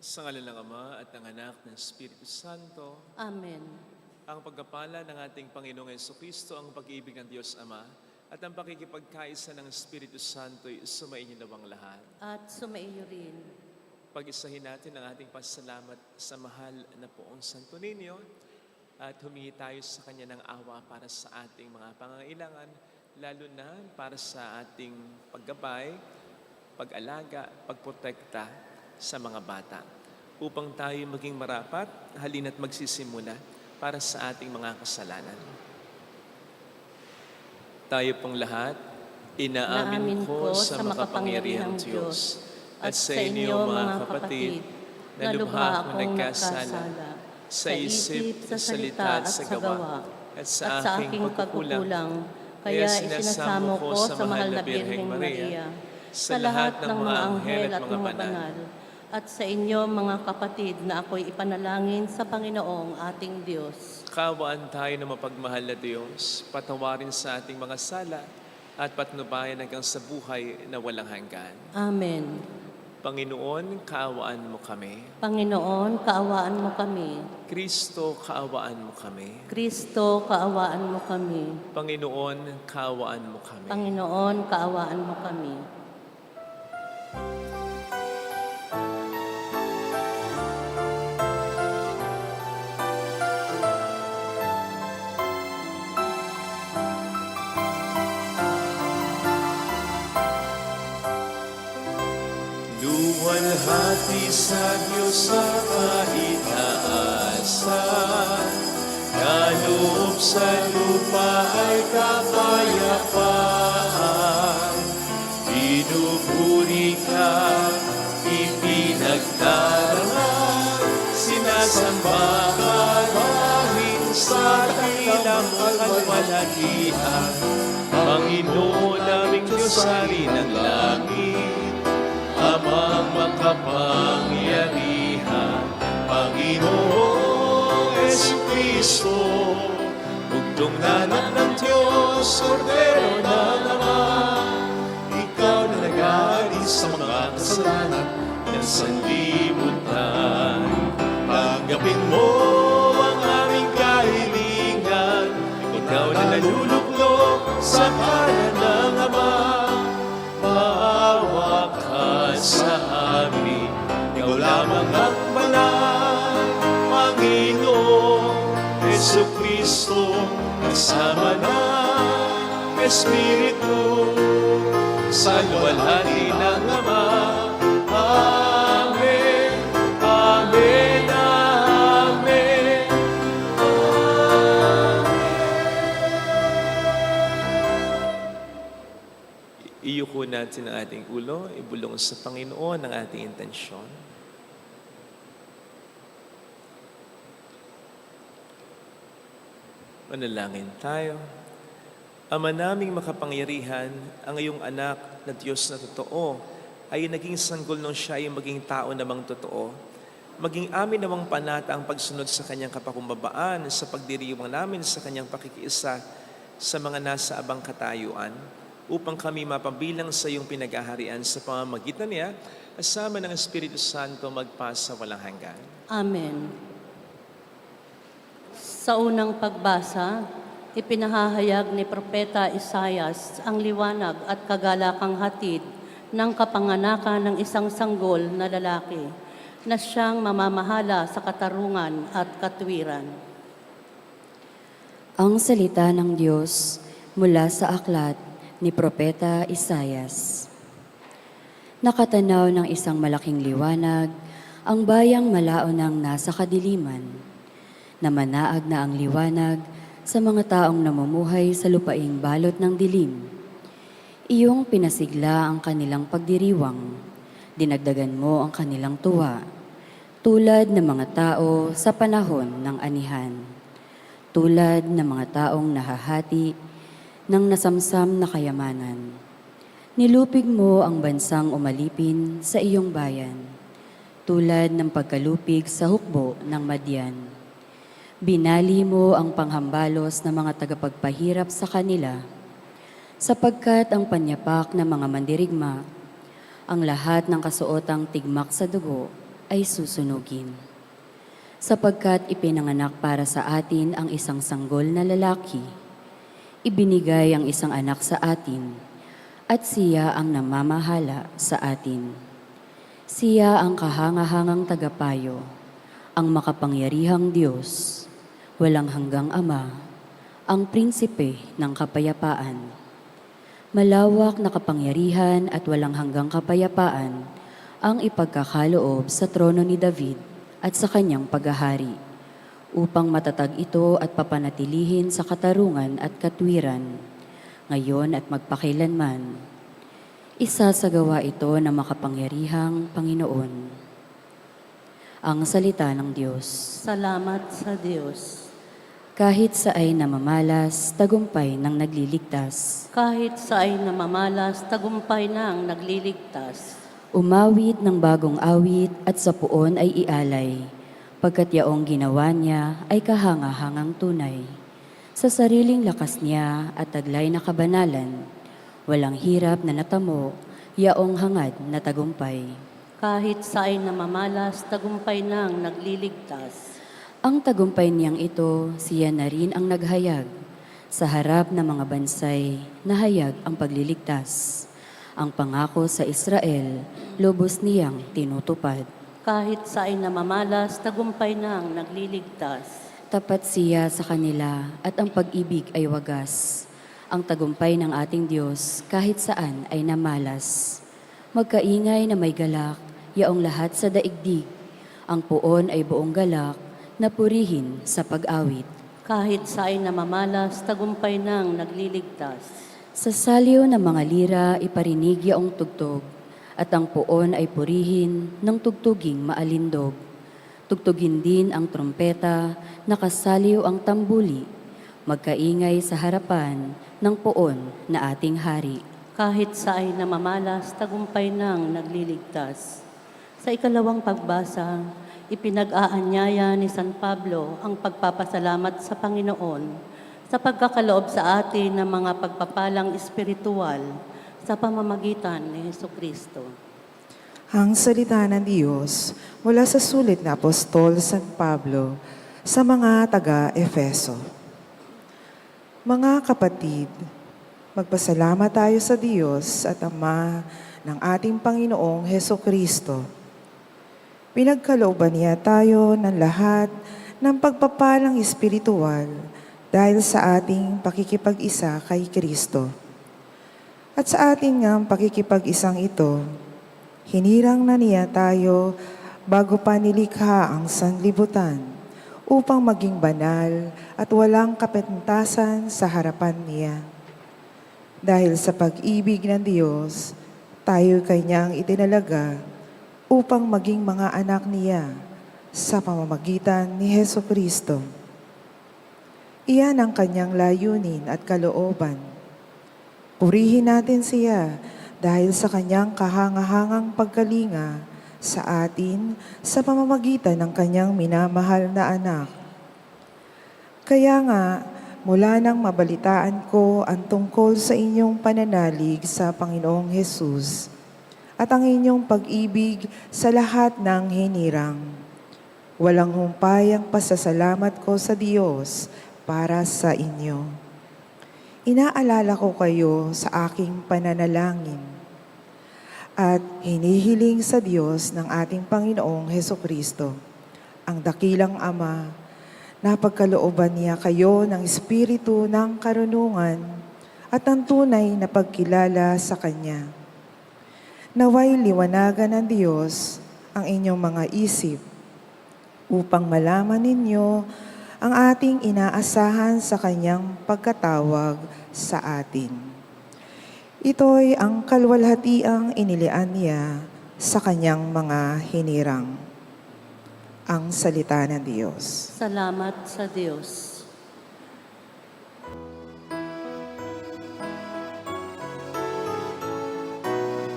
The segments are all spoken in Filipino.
Sa ngalan ng Ama at ng Anak ng Espiritu Santo, Amen. ang pagkapala ng ating Panginoong Jesucristo, ang pag-ibig ng Diyos Ama, at ang pakikipagkaisa ng Espiritu Santo ay sumainyo nawang lahat. At sumaiyo rin. Pag-isahin natin ang ating pasalamat sa mahal na poong Santo Niño at humingi tayo sa Kanya ng awa para sa ating mga pangangailangan, lalo na para sa ating paggabay, pag-alaga, pagprotekta sa mga bata. Upang tayo maging marapat, halina't magsisimula para sa ating mga kasalanan. Tayo pong lahat, inaamin ko sa makapangyarihang Diyos at sa inyo mga kapatid, na lubha akong nagkasala sa isip, sa salita at sa gawa at sa aking pagkukulang. Kaya isinasamo ko sa mahal na Birheng Maria, sa lahat ng mga anghel at mga banal, at sa inyo mga kapatid na ako'y ipanalangin sa Panginoong ating Diyos. Kaawaan tayo na mapagmahal na Diyos, patawarin sa ating mga sala at patnubayan hanggang sa buhay na walang hanggan. Amen. Panginoon, kaawaan mo kami. Panginoon, kaawaan mo kami. Kristo, kaawaan mo kami. Kristo, kaawaan mo kami. Panginoon, kaawaan mo kami. Panginoon, kaawaan mo kami. Luwalhati sa Diyos sa kaitaasan, kaloob sa lupa ay kapayapaan. Pinupuri ka, ipinagdarangal, sinasamba ka dahil sa dakilang kalwalhatian. Panginoon naming Diyos hari ng langit, Amang makapangyarihan, Panginoong Jesucristo, bugtong nanak ng Diyos, Kordero ng Ama. Ikaw na nag-aalis sa mga kasalanan ng sanlibutan. Tanggapin mo ang aming kahilingan, ikaw na naluluklok sa kanan ng Ama. Maawa ka sa amin, ikaw lamang ang banal, Panginoong Jesucristo, kasama ng Espiritu, sa luwalhati ng Ama. Amen, Amen, Amen, Amen. Iyuko natin ang ating ulo, ibulong sa Panginoon ang ating intensyon. Manalangin tayo. Ama naming makapangyarihan, ang iyong anak na Diyos na totoo ay naging sanggol nung siya ay maging tao namang totoo. Maging amin namang panata ang pagsunod sa kanyang kapakumbabaan sa pagdiriwang namin sa kanyang pakikiisa sa mga nasa abang katayuan, upang kami mapabilang sa iyong pinag-aharian sa pamamagitan niya, kasama ng Espiritu Santo magpasa walang hanggan. Amen. Sa unang pagbasa, ipinahahayag ni Propeta Isaias ang liwanag at kagalakang hatid ng kapanganakan ng isang sanggol na lalaki na siyang mamamahala sa katarungan at katwiran. Ang salita ng Diyos mula sa aklat ni Propeta Isaias. Nakatanaw ng isang malaking liwanag, ang bayang malaonang nasa kadiliman. Namanaag na ang liwanag sa mga taong namumuhay sa lupaing balot ng dilim. Iyong pinasigla ang kanilang pagdiriwang. Dinagdagan mo ang kanilang tuwa, tulad ng mga tao sa panahon ng anihan. Tulad ng mga taong nahahati ng nasamsam na kayamanan. Nilupig mo ang bansang umalipin sa iyong bayan, tulad ng pagkalupig sa hukbo ng Madian. Binali mo ang panghambalos ng mga tagapagpahirap sa kanila, sapagkat ang panyapak ng mga mandirigma, ang lahat ng kasuotang tigmak sa dugo, ay susunugin. Sapagkat ipinanganak para sa atin ang isang sanggol na lalaki, ibinigay ang isang anak sa atin, at siya ang namamahala sa atin. Siya ang kahangahangang tagapayo, ang makapangyarihang Diyos, walang hanggang Ama, ang prinsipe ng kapayapaan. Malawak na kapangyarihan at walang hanggang kapayapaan ang ipagkakaloob sa trono ni David at sa kanyang paghahari, upang matatag ito at papanatilihin sa katarungan at katwiran, ngayon at magpakailanman. Isasagawa ito ng makapangyarihang Panginoon. Ang salita ng Diyos. Salamat sa Diyos. Kahit sa ay namamalas, tagumpay ng nagliligtas. Kahit sa ay namamalas, tagumpay ng nagliligtas. Umawit ng bagong awit at sa puon ay ialay, pagkat yaong ginawa niya ay kahangahangang tunay. Sa sariling lakas niya at taglay na kabanalan, walang hirap na natamo, yaong hangad na tagumpay. Kahit sa ay namamalas, tagumpay ng nagliligtas. Ang tagumpay niyang ito, siya na rin ang naghayag. Sa harap ng mga bansay, nahayag ang pagliligtas. Ang pangako sa Israel, lubos niyang tinutupad. Kahit sa ay namamalas, tagumpay ng nagliligtas. Tapat siya sa kanila at ang pag-ibig ay wagas. Ang tagumpay ng ating Diyos kahit saan ay namalas. Magkaingay na may galak, yaong lahat sa daigdig. Ang puon ay buong galak, na purihin sa pag-awit. Kahit sa ay namamalas, tagumpay ng nagliligtas. Sa saliw ng mga lira, iparinig yaong tugtog, at ang puon ay purihin ng tugtuging maalindog. Tugtugin din ang trompeta, nakasaliw ang tambuli, magkaingay sa harapan ng puon na ating hari. Kahit sa ay namamalas, tagumpay ng nagliligtas. Sa ikalawang pagbasa, ipinag-aanyaya ni San Pablo ang pagpapasalamat sa Panginoon sa pagkakaloob sa atin ng mga pagpapalang espiritual sa pamamagitan ni Jesucristo. Ang salita ng Diyos mula sa sulit na Apostol San Pablo sa mga taga-Efeso. Mga kapatid, magpasalamat tayo sa Diyos at Ama ng ating Panginoong Jesucristo. Pinagkalooban niya tayo ng lahat ng pagpapalang espiritual dahil sa ating pakikipag-isa kay Kristo. At sa ating nga pakikipag-isang ito, hinirang na niya tayo bago pa nilikha ang sanlibutan upang maging banal at walang kapintasan sa harapan niya. Dahil sa pag-ibig ng Diyos, tayo kanyang itinalaga upang maging mga anak niya sa pamamagitan ni Jesucristo. Iyan ang kanyang layunin at kalooban. Purihin natin siya dahil sa kanyang kahangahangang pagkalinga sa atin sa pamamagitan ng kanyang minamahal na anak. Kaya nga, mula nang mabalitaan ko ang tungkol sa inyong pananalig sa Panginoong Hesus, at ang inyong pag-ibig sa lahat ng hinirang. Walang humpay ang pasasalamat ko sa Diyos para sa inyo. Inaalala ko kayo sa aking pananalangin at hinihiling sa Diyos ng ating Panginoong Hesukristo, ang dakilang Ama, na pagkalooban niya kayo ng espiritu ng karunungan at ng tunay na pagkilala sa Kanya. Naway liwanagan ng Diyos ang inyong mga isip upang malaman ninyo ang ating inaasahan sa Kanyang pagkatawag sa atin. Ito'y ang kalwalhatiang inilian niya sa Kanyang mga hinirang. Ang salita ng Diyos. Salamat sa Diyos.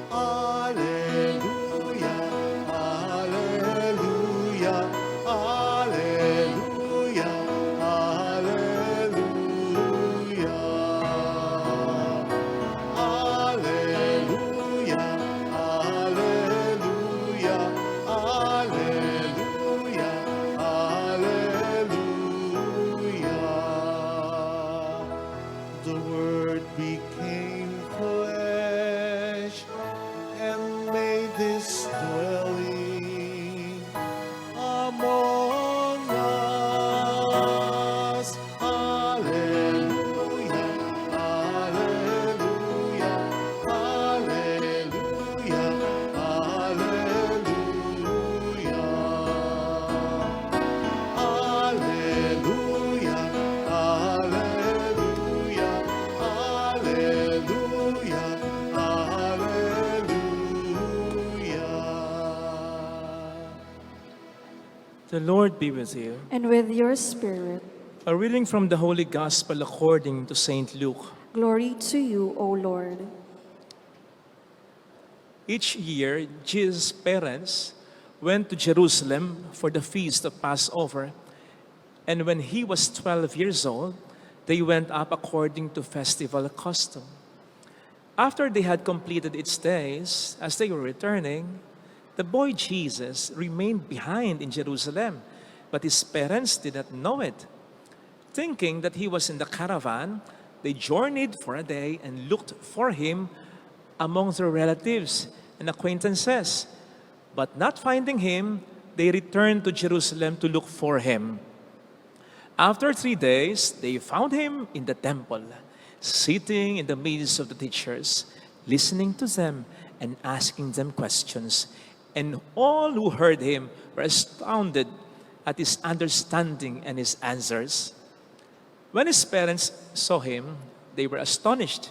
Alleluia, alleluia, alleluia. The Lord be with you. And with your spirit. A reading from the Holy Gospel according to Saint Luke. Glory to you, O Lord. Each year, Jesus' parents went to Jerusalem for the feast of Passover. And when he was 12 years old, they went up according to festival custom. After they had completed its days, as they were returning, the boy Jesus remained behind in Jerusalem, but his parents did not know it. Thinking that he was in the caravan, they journeyed for a day and looked for him among their relatives and acquaintances. But not finding him, they returned to Jerusalem to look for him. After 3 days, they found him in the temple, sitting in the midst of the teachers, listening to them and asking them questions. And all who heard him were astounded at his understanding and his answers. When his parents saw him, they were astonished.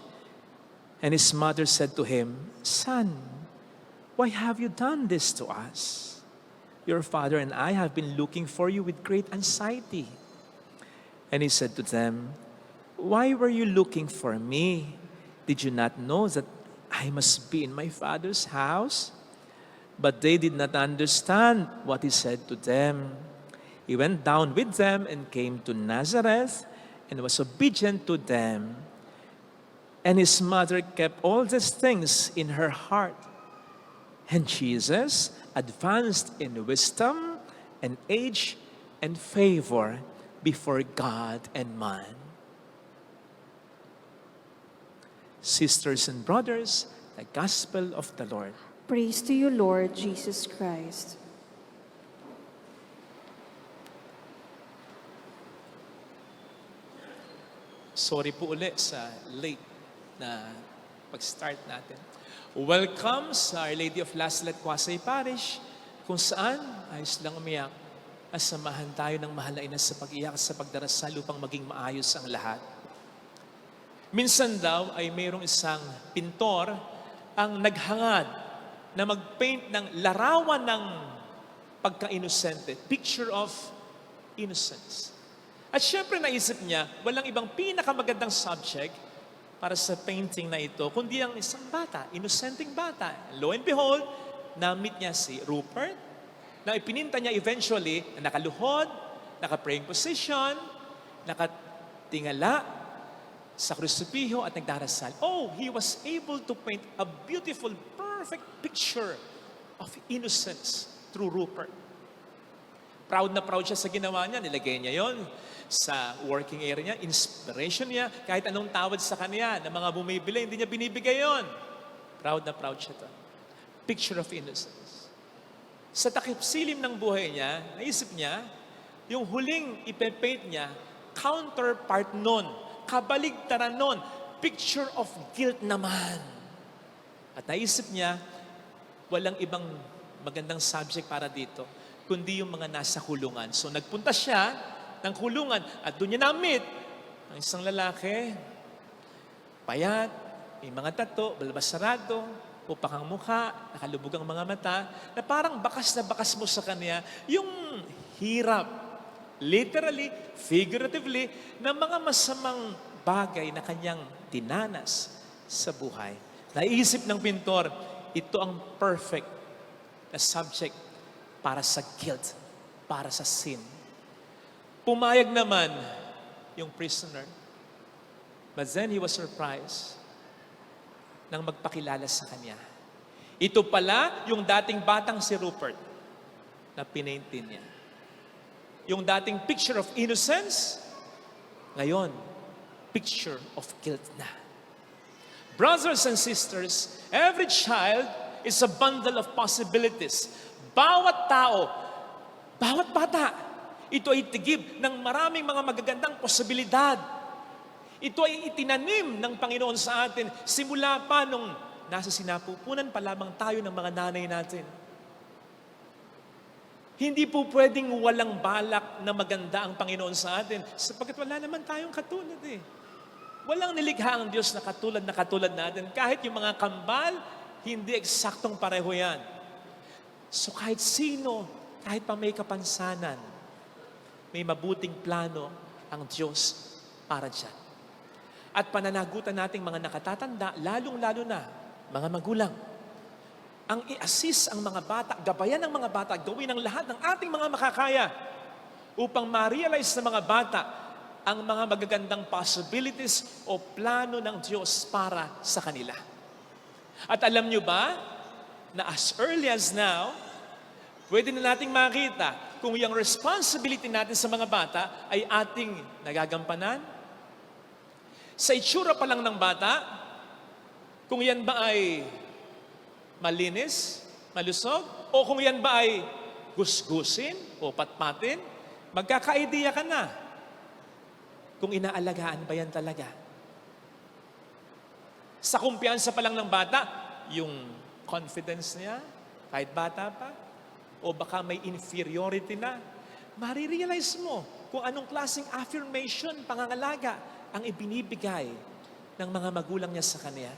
And his mother said to him, "Son, why have you done this to us? Your father and I have been looking for you with great anxiety." And he said to them, "Why were you looking for me? Did you not know that I must be in my father's house?" But they did not understand what he said to them. He went down with them and came to Nazareth and was obedient to them. And his mother kept all these things in her heart. And Jesus advanced in wisdom and age and favor before God and man. Sisters and brothers, the Gospel of the Lord. Praise to you, Lord Jesus Christ. Sorry po ulit sa late na pag-start natin. Welcome sa Our Lady of Lasalle Quasay Parish, kung saan ayos lang umiyak at samahan tayo ng mahal na ina sa pag-iyak sa pagdarasal upang maging maayos ang lahat. Minsan daw ay mayroong isang pintor ang naghangad na mag-paint ng larawan ng pagka-inosente, picture of innocence. At syempre naisip niya, walang ibang pinakamagandang subject para sa painting na ito, kundi ang isang bata, inosenteng bata. Lo and behold, na-meet niya si Rupert, na ipininta niya eventually na nakaluhod, naka-praying position, nakatingala sa krusipiho at nagdarasal. Oh, he was able to paint a beautiful, perfect picture of innocence through Rupert. Proud na proud siya sa ginawa niya. Nilagay niya yon sa working area niya, inspiration niya. Kahit anong tawad sa kanya na mga bumibili, hindi niya binibigay yon. Proud na proud siya to. Picture of innocence. Sa takip-silim ng buhay niya, naisip niya, yung huling ipe-paint niya, counterpart nun, kabaligtaran nun, picture of guilt naman. At naisip niya, walang ibang magandang subject para dito, kundi yung mga nasa kulungan. So nagpunta siya ng kulungan at doon niya na-meet ang isang lalaki, payat, may mga tato, balbas sarado, upak ang mukha, nakalubog ang mga mata, na parang bakas na bakas mo sa kanya yung hirap, literally, figuratively, ng mga masamang bagay na kanyang dinanas sa buhay. Naisip ng pintor, ito ang perfect na subject para sa guilt, para sa sin. Pumayag naman yung prisoner. But then he was surprised nang magpakilala sa kanya. Ito pala yung dating batang si Rupert na pinaintin niya. Yung dating picture of innocence, ngayon, picture of guilt na. Brothers and sisters, every child is a bundle of possibilities. Bawat tao, bawat bata, ito ay tigib ng maraming mga magagandang posibilidad. Ito ay itinanim ng Panginoon sa atin simula pa nung nasa sinapupunan pa lamang tayo ng mga nanay natin. Hindi po pwedeng walang balak na maganda ang Panginoon sa atin sapagkat wala naman tayong katulad eh. Walang nilikha ang Diyos na katulad natin. Kahit yung mga kambal, hindi eksaktong pareho yan. So kahit sino kahit pa may kapansanan, may mabuting plano ang Diyos para dyan. At pananagutan nating mga nakatatanda, lalong-lalo na mga magulang, ang i-assist ang mga bata, gabayan ang mga bata, gawin ang lahat ng ating mga makakaya upang ma-realize ng mga bata ang mga magagandang possibilities o plano ng Diyos para sa kanila. At alam nyo ba na as early as now, pwede na nating makita kung yung responsibility natin sa mga bata ay ating nagagampanan? Sa itsura pa lang ng bata, kung yan ba ay malinis, malusog, o kung yan ba ay gusgusin o patpatin, magkaka-idea ka na kung inaalagaan ba yan talaga. Sa kumpiyansa pa lang ng bata, yung confidence niya, kahit bata pa, o baka may inferiority na, marirealize mo kung anong klaseng affirmation, pangangalaga ang ibinibigay ng mga magulang niya sa kanya.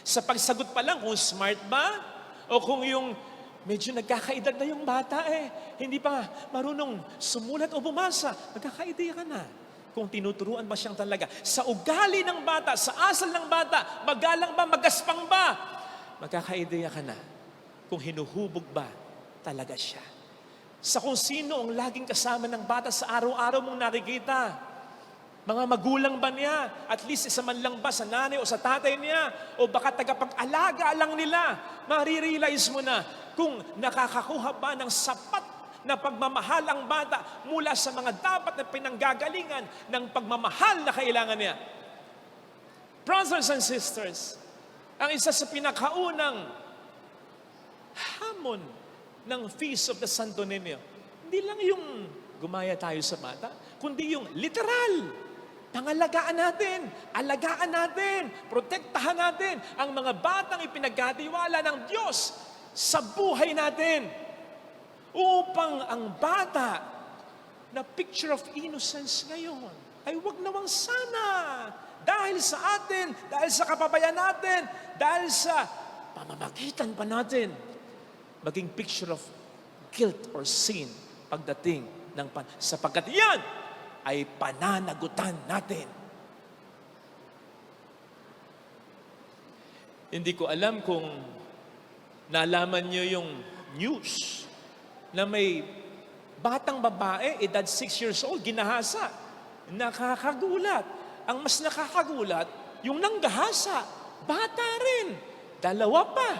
Sa pagsagot pa lang, kung smart ba, o kung yung medyo nagkakaedad na yung bata hindi pa marunong sumulat o bumasa, nagkakaidea ka na kung tinuturuan ba siyang talaga. Sa ugali ng bata, sa asal ng bata, magalang ba, magaspang ba, magkakaidea ka na kung hinuhubog ba talaga siya. Sa kung sino ang laging kasama ng bata sa araw-araw mong nakikita. Mga magulang ba niya? At least isa man lang ba sa nanay o sa tatay niya? O baka tagapag-alaga lang nila? Marirealize mo na kung nakakakuha ba ng sapat na pagmamahal ang bata mula sa mga dapat na pinanggagalingan ng pagmamahal na kailangan niya. Brothers and sisters, ang isa sa pinakaunang hamon ng Feast of the Santo Niño, hindi lang yung gumaya tayo sa bata, kundi yung literal. Pangalagaan natin, alagaan natin, protektahan natin ang mga batang ipinagkatiwala ng Diyos sa buhay natin. Upang ang bata na picture of innocence ngayon ay wag nawang sana dahil sa atin, dahil sa kapabayan natin, dahil sa pamamagitan pa natin, maging picture of guilt or sin pagdating ng sapagkat yan ay pananagutan natin. Hindi ko alam kung nalaman nyo yung news na may batang babae, edad 6 years old, ginahasa. Nakakagulat. Ang mas nakakagulat, yung nanggahasa, bata rin. Dalawa pa.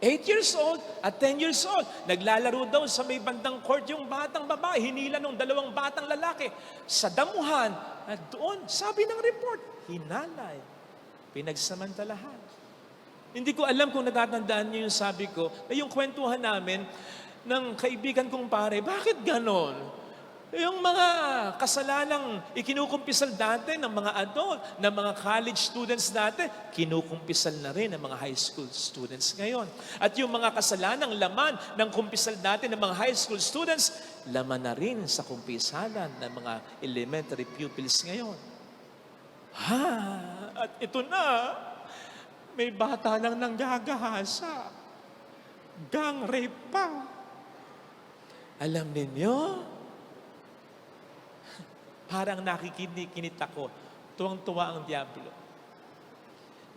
8 years old at 10 years old. Naglalaro daw sa may bandang court yung batang babae. Hinila ng 2 batang lalaki sa damuhan. At doon, sabi ng report, hinalay. Pinagsamantalahan. Hindi ko alam kung natatandaan niyo yung sabi ko, na yung kwentuhan namin ng kaibigan kong pare, bakit ganon? Yung mga kasalanang ikinukumpisal dati ng mga adult, ng mga college students dati, kinukumpisal na rin ng mga high school students ngayon. At yung mga kasalanang laman ng kumpisal dati ng mga high school students, laman na rin sa kumpisalan ng mga elementary pupils ngayon. At ito na, may bata nang nanggagahasa. Gang rape pa. Alam ninyo, parang nakikinig ako, tuwang-tuwa ang Diablo.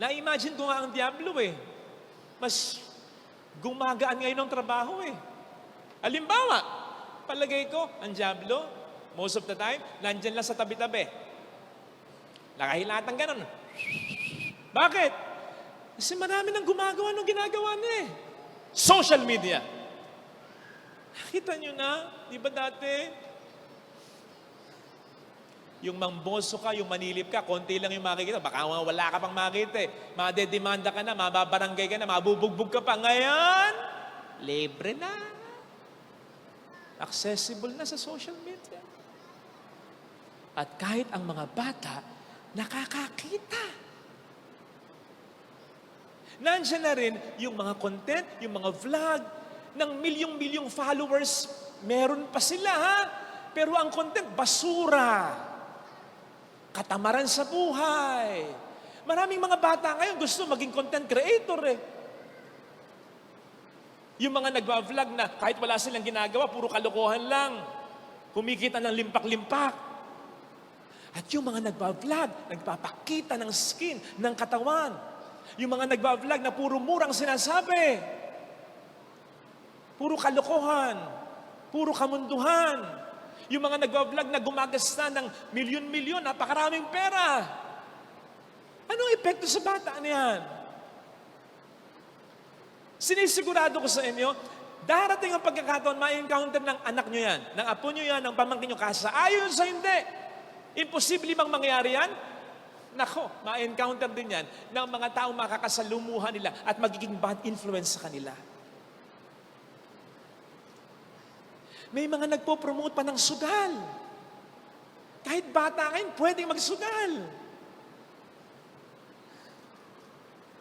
Na-imagine ko nga ang Diablo mas gumagaan ngayon ang trabaho Halimbawa, palagay ko, ang Diablo, most of the time, nandyan lang sa tabi-tabi. Nakahilatan ganon. Bakit? Kasi marami nang gumagawa ng ginagawa niya Social media. Nakita nyo na, di ba dati, yung mangboso ka, yung manilip ka, konti lang yung makikita. Baka wala ka pang makita Madedemanda ka na, mababarangay ka na, mabubugbog ka pa. Ngayon, libre na. Accessible na sa social media. At kahit ang mga bata, nakakakita. Nandiyan na rin yung mga content, yung mga vlog, ng milyong-milyong followers, meron pa sila Pero ang content, basura. Katamaran sa buhay. Maraming mga bata ngayon gusto maging content creator Yung mga nagba-vlog na kahit wala silang ginagawa, puro kalokohan lang. Kumikita ng limpak-limpak. At yung mga nagba-vlog, nagpapakita ng skin, ng katawan. Yung mga nagba-vlog na puro murang sinasabi. Puro kalokohan. Puro kamunduhan. Yung mga nagba-vlog na gumagasta ng milyon-milyon, napakaraming pera. Anong epekto sa bata niyan? Sinisigurado ko sa inyo, darating ang pagkakataon, ma-encounter ng anak nyo yan, ng apo nyo yan, ng pamangkin nyo, kasaayon sa hindi. Imposible bang mangyari yan? Nako, ma-encounter din yan ng mga taong makakasalumuhan nila at magiging bad influence sa kanila. May mga nagpo-promote pa ng sugal. Kahit bata kayo, pwedeng magsugal.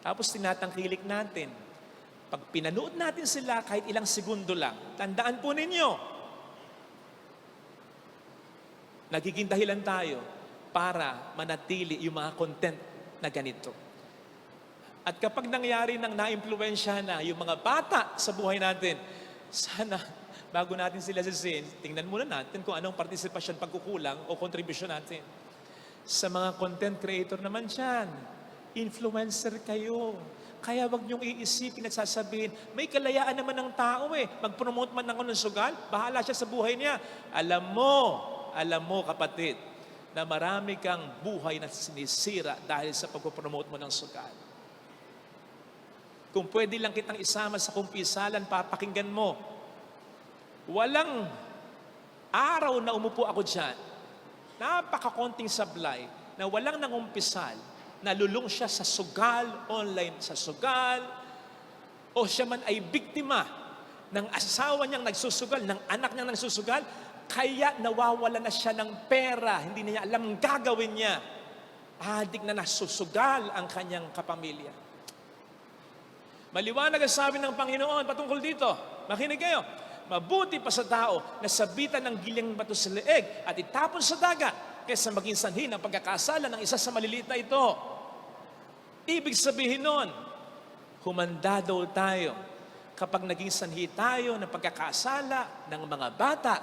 Tapos tinatangkilik natin. Pag pinanood natin sila kahit ilang segundo lang, tandaan po ninyo, nagiging dahilan tayo para manatili yung mga content na ganito. At kapag nangyari nang na-impluwensya na yung mga bata sa buhay natin, sana bago natin sila sisihin, tingnan muna natin kung anong partisipasyon, pagkukulang o kontribusyon natin. Sa mga content creator naman dyan, influencer kayo. Kaya wag niyong iisipin at sasabihin, may kalayaan naman ng tao eh. Mag-promote man ng sugal, bahala siya sa buhay niya. Alam mo kapatid, na marami kang buhay na sinisira dahil sa pagpopromote mo ng sugal. Kung pwede lang kitang isama sa kumpisalan, papakinggan mo. Walang araw na umupo ako dyan, napakakonting sablay, na walang nangumpisal, nalulung siya sa sugal, online sa sugal, o siya man ay biktima ng asawa niyang nagsusugal, ng anak niyang nagsusugal, kaya nawawala na siya ng pera, hindi niya alam ang gagawin niya. Adik na nasusugal ang kanyang kapamilya. Maliwanag ang sabi ng Panginoon patungkol dito. Makinig kayo. Mabuti pa sa tao na sabitan ng gilyang bato sa leeg at itapon sa dagat kaysa maging sanhi ng pagkakasala ng isa sa maliliit na ito. Ibig sabihin nun, humanda daw tayo kapag naging sanhi tayo ng pagkakasala ng mga bata,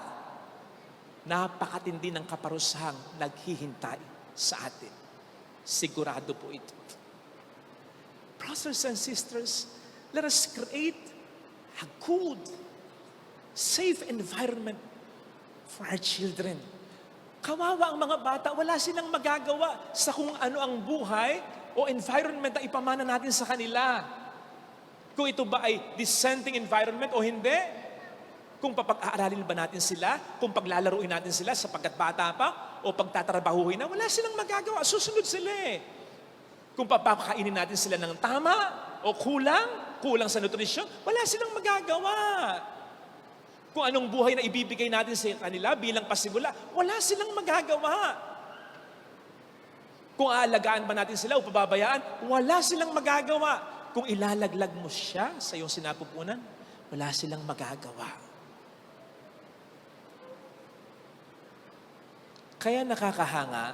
napakatindi ng kaparusahang naghihintay sa atin. Sigurado po ito. Brothers and sisters, let us create a good, safe environment for our children. Kawawa ang mga bata, wala silang magagawa sa kung ano ang buhay o environment na ipamana natin sa kanila. Kung ito ba ay dissenting environment o hindi, kung papag-aaralin ba natin sila, kung paglalaruin natin sila sapagkat bata pa, o pagtatrabahuhin na, wala silang magagawa, susunod sila eh. Kung papakainin natin sila ng tama o kulang sa nutrisyon, wala silang magagawa. Kung anong buhay na ibibigay natin sa kanila bilang pasimula, wala silang magagawa. Kung aalagaan ba natin sila o pababayaan, wala silang magagawa. Kung ilalaglag mo siya sa iyong sinapupunan, wala silang magagawa. Kaya nakakahanga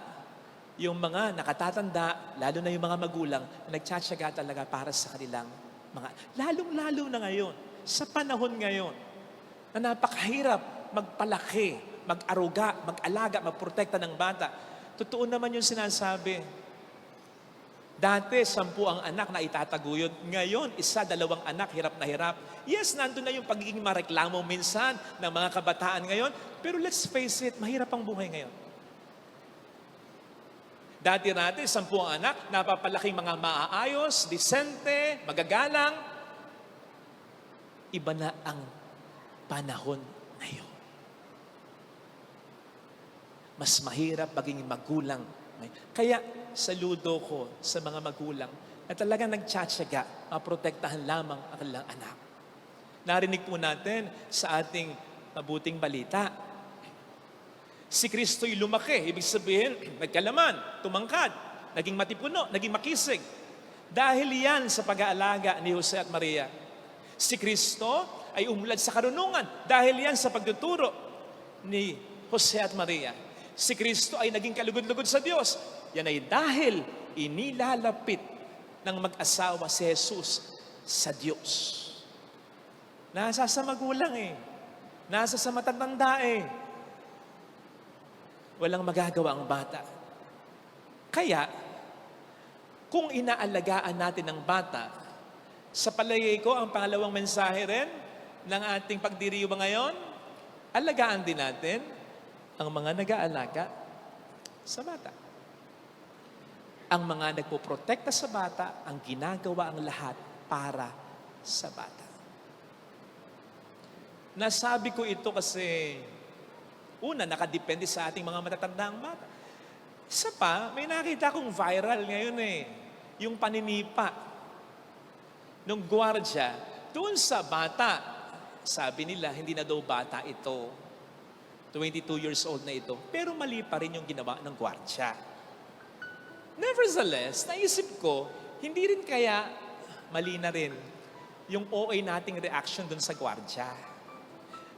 yung mga nakatatanda, lalo na yung mga magulang, na nagtsatsaga talaga para sa kanilang mga, lalong-lalo na ngayon, sa panahon ngayon, na napakahirap magpalaki, mag-aruga, mag-alaga, magprotekta ng bata. Totoo naman yung sinasabi. Dati, 10 ang anak na itataguyod. Ngayon, 1, 2 anak, hirap na hirap. Yes, nandun na yung pagiging mareklamo minsan ng mga kabataan ngayon. Pero let's face it, mahirap ang buhay ngayon. Dati 10 ang anak, napapalaking mga maaayos, disente, magagalang. Iba na ang panahon ngayon. Mas mahirap maging magulang. Kaya saludo ko sa mga magulang na talagang nagtsatsaga, maprotektahan lamang ang kanilang anak. Narinig po natin sa ating mabuting balita. Si Kristo'y lumaki, ibig sabihin, nagkalaman, tumangkad, naging matipuno, naging makisig. Dahil yan sa pag-aalaga ni Jose at Maria. Si Kristo ay umulad sa karunungan dahil yan sa pagtuturo ni Jose at Maria. Si Kristo ay naging kalugod-lugod sa Diyos. Yan ay dahil inilalapit ng mag-asawa si Jesus sa Diyos. Nasa sa magulang eh. Nasa sa matatanda eh. Walang magagawa ang bata. Kaya, kung inaalagaan natin ang bata, sa palagay ko, ang pangalawang mensahe rin ng ating pagdiriwang ngayon, alagaan din natin ang mga nag-aalaga sa bata. Ang mga nagpoprotekta sa bata, ang ginagawa ang lahat para sa bata. Nasabi ko ito kasi, una, nakadepende sa ating mga matatandang bata. Isa pa, may nakita kong viral ngayon eh, yung paninipa nung gwardya doon sa bata. Sabi nila, hindi na daw bata ito. 22 years old na ito. Pero mali pa rin yung ginawa ng gwardya. Nevertheless, naisip ko, hindi rin kaya mali na rin yung OA nating reaction doon sa gwardya.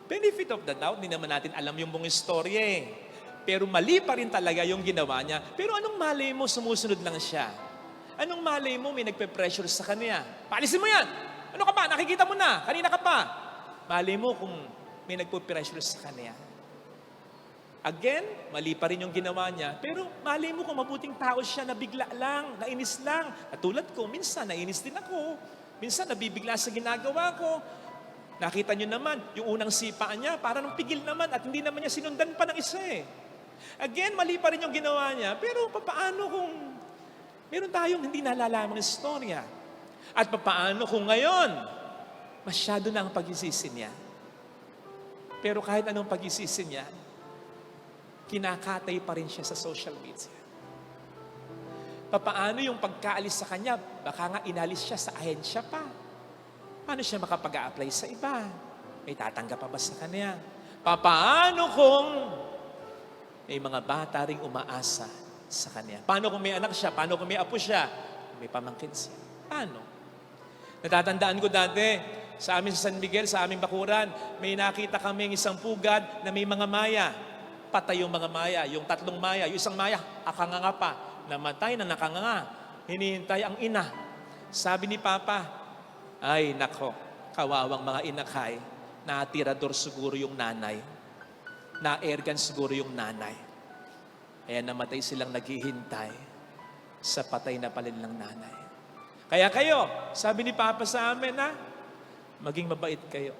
Benefit of the doubt, hindi naman natin alam yung buong istorya eh. Pero mali pa rin talaga yung ginawa niya. Pero anong malay mo, sumusunod lang siya? Anong malay mo, may nagpe-pressure sa kanya? Paalisin mo yan! Ano ka ba? Nakikita mo na! Kanina ka pa! Malay mo kung may nagpe-pressure sa kanya. Again, mali pa rin yung ginawa niya. Pero malay mo kung mabuting tao siya, nabigla lang, nainis lang. Katulad ko, minsan nainis din ako. Minsan nabibigla sa ginagawa ko. Nakita niyo naman, yung unang sipa niya, para nung pigil naman at hindi naman niya sinundan pa ng isa eh. Again, mali pa rin yung ginawa niya. Pero papaano kung meron tayong hindi nalalamang istorya? At papaano kung ngayon, masyado na ang pag-isisi niya? Pero kahit anong pag-isisi niya, kinakatay pa rin siya sa social media. Papaano yung pagkaalis sa kanya, baka nga inalis siya sa ahensya pa. Paano siya makapag-a-apply sa iba? May tatanggap pa ba sa kanya? Paano kung may mga bata ring umaasa sa kanya? Paano kung may anak siya? Paano kung may apo siya? May pamangkin siya? Paano? Natatandaan ko dati, sa amin sa San Miguel, sa aming bakuran, may nakita kaming isang pugad na may mga maya. Patay yung mga maya, yung 3 maya. Yung isang maya, akanganga pa. Namatay na nakanganga. Hinihintay ang ina. Sabi ni Papa, ay nako, kawawang mga inakay. Natirador siguro yung nanay. Na-airgun siguro yung nanay. Kaya namatay silang naghihintay sa patay na palilang nanay. Kaya kayo, sabi ni Papa sa amin na, maging mabait kayo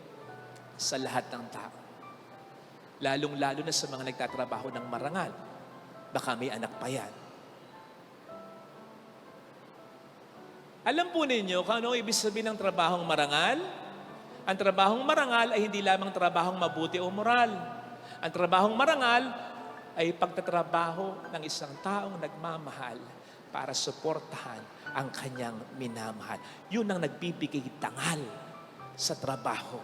sa lahat ng tao. Lalong-lalo na sa mga nagtatrabaho ng marangal. Baka may anak pa yan. Alam po ninyo kung ano ibig sabihin ng trabahong marangal? Ang trabahong marangal ay hindi lamang trabahong mabuti o moral. Ang trabahong marangal ay pagtatrabaho ng isang taong nagmamahal para suportahan ang kanyang minamahal. Yun ang nagbibigay tangal sa trabaho.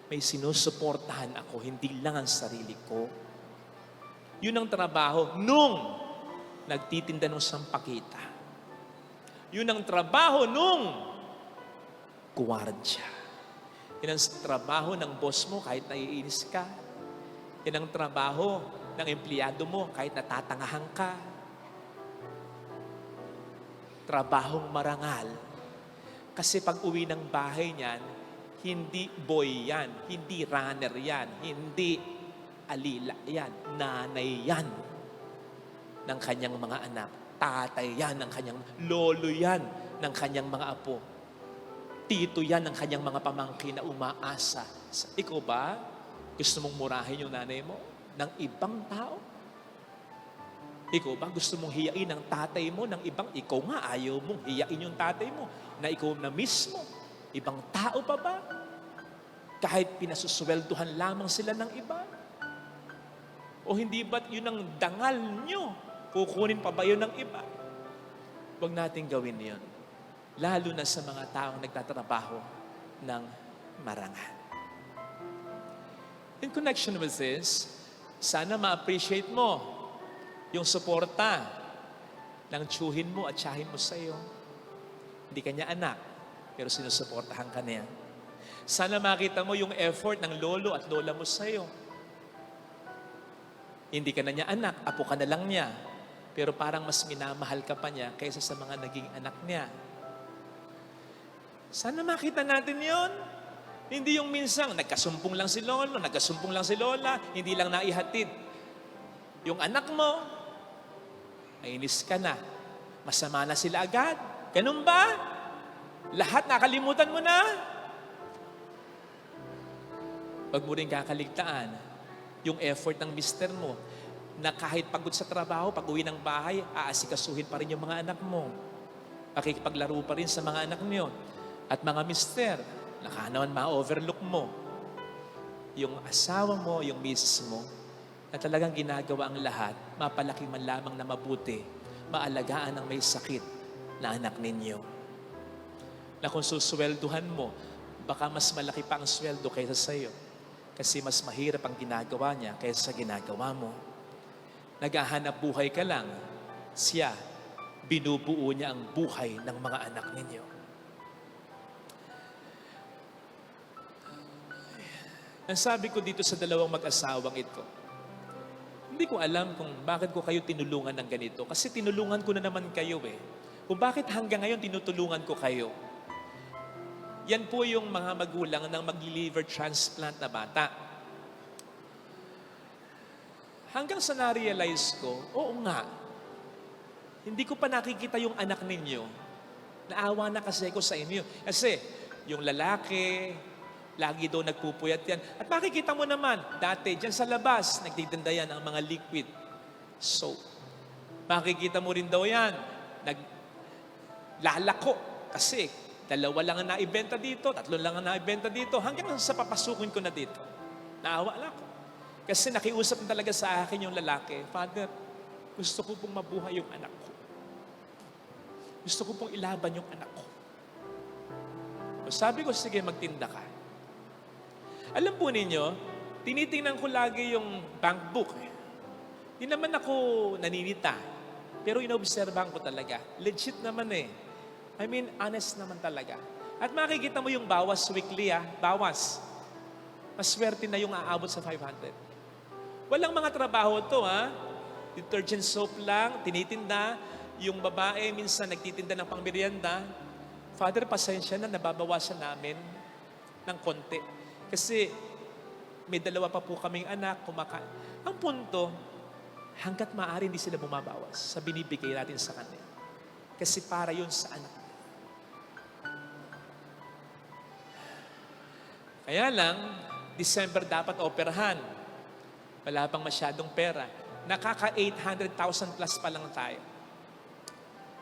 May sinusuportahan ako, hindi lang ang sarili ko. Yun ang trabaho nung nagtitinda ng sampakita. Yun ang trabaho nung guwardya. Yun ang trabaho ng boss mo kahit naiinis ka. Yun ang trabaho ng empleyado mo kahit natatangahan ka. Trabahong marangal. Kasi pag uwi ng bahay niyan, hindi boy yan, hindi runner yan, hindi alila yan, nanay yan ng kanyang mga anak. Tatay yan ng kanyang, lolo yan ng kanyang mga apo. Tito yan ng kanyang mga pamangkin na umaasa. Ikaw ba, gusto mong murahin yung nanay mo ng ibang tao? Ikaw ba, gusto mong hiyain ang tatay mo ng ibang, ikaw nga ayaw mong hiyain yung tatay mo na ikaw na mismo. Ibang tao pa ba? Kahit pinasuswelduhan lamang sila ng iba? O hindi ba't yun ang dangal nyo? Kukunin pa ba yun ng iba? Huwag natin gawin yun. Lalo na sa mga taong nagtatrabaho ng marangal. In connection with this, sana ma-appreciate mo yung suporta ng tiyuhin mo at tiyahin mo sa iyo. Hindi kanya anak, pero sinusuportahan ka niya. Sana makita mo yung effort ng lolo at lola mo sa iyo. Hindi ka na niya anak, apo ka na lang niya. Pero parang mas minamahal ka pa niya kaysa sa mga naging anak niya. Sana makita natin yon. Hindi yung minsan, nagkasumpong lang si lolo, nagkasumpong lang si lola, hindi lang naihatid. Yung anak mo, nainis ka na. Masama na sila agad. Ganun ba? Lahat nakalimutan mo na? Huwag mo rin kakaligtaan yung effort ng mister mo na kahit pagod sa trabaho, pag uwi ng bahay, aasikasuhin pa rin yung mga anak mo. Pakikipaglaro pa rin sa mga anak niyo. At mga mister, naka naman ma-overlook mo yung asawa mo, yung misis mo, na talagang ginagawa ang lahat, mapalaki man lamang na mabuti, maalagaan ang may sakit na anak ninyo. Na kung suswelduhan mo, baka mas malaki pa ang sweldo kaysa sa iyo. Kasi mas mahirap ang ginagawa niya kaysa sa ginagawa mo. Naghahanap buhay ka lang, siya, binubuo niya ang buhay ng mga anak ninyo. Ang sabi ko dito sa dalawang mag-asawang ito, hindi ko alam kung bakit ko kayo tinulungan ng ganito. Kasi tinulungan ko na naman kayo eh. Kung bakit hanggang ngayon tinutulungan ko kayo. Yan po yung mga magulang ng mag-liver transplant na bata. Hanggang sa na-realize ko, oo nga, hindi ko pa nakikita yung anak ninyo. Naawa na kasi ko sa inyo. Kasi yung lalaki, lagi daw nagpupuyat yan. At makikita mo naman, dati dyan sa labas, nagtitinda yan ang mga liquid soap. Makikita mo rin daw yan, naglalako. Kasi 2 lang ang naibenta dito, 3 lang ang naibenta dito, hanggang sa papasukin ko na dito. Naawa lang ako. Kasi nakiusap na talaga sa akin yung lalaki, Father, gusto ko pong mabuhay yung anak ko. Gusto ko pong ilaban yung anak ko. So sabi ko, sige, magtinda ka. Alam po ninyo, tinitingnan ko lagi yung bank book. Di naman ako naninita. Pero inobserbahan ko talaga. Legit naman eh. I mean, honest naman talaga. At makikita mo yung bawas weekly bawas. Maswerte na yung aabot sa 500. Walang mga trabaho to Detergent soap lang, tinitinda. Yung babae minsan nagtitinda ng pangmerienda. Father, pasensya na, nababawasan namin ng konti. Kasi may 2 pa po kaming anak, kumakain. Ang punto, hanggat maaari hindi sila bumabawas sa binibigay natin sa kanila. Kasi para yun sa anak. Kaya lang, December dapat operahan. Wala pang masyadong pera. Nakaka 800,000 plus pa lang tayo.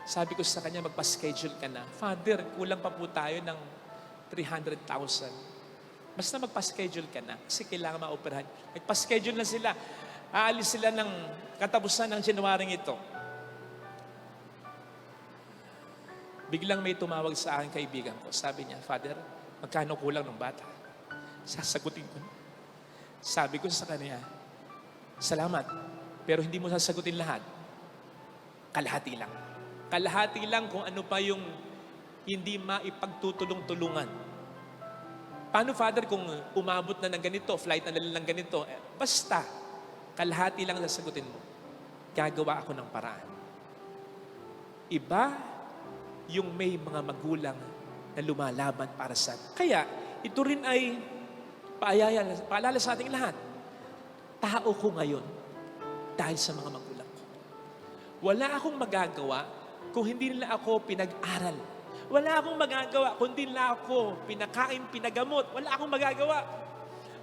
Sabi ko sa kanya, magpa-schedule ka na. Father, kulang pa po tayo ng 300,000. Basta magpa-schedule ka na kasi kailangan ma-operahan. Nagpa-schedule na sila. Aalis sila ng katapusan ng January ito. Biglang may tumawag sa akin kaibigan ko. Sabi niya, Father, magkano kulang ng bata? Sasagutin ko. Sabi ko sa kanya, salamat, pero hindi mo sasagutin lahat. Kalahati lang. Kalahati lang kung ano pa yung hindi maipagtutulong-tulungan. Paano, Father, kung umabot na ng ganito, flight na lang ganito? Basta, kalahati lang sasagutin mo. Gagawa ako ng paraan. Iba yung may mga magulang na lumalaban para sa... Kaya, ito rin ay paalala sa ating lahat. Tao ko ngayon dahil sa mga magulang ko. Wala akong magagawa kung hindi nila ako pinag-aral. Wala akong magagawa kung hindi nila ako pinakain, pinagamot. Wala akong magagawa.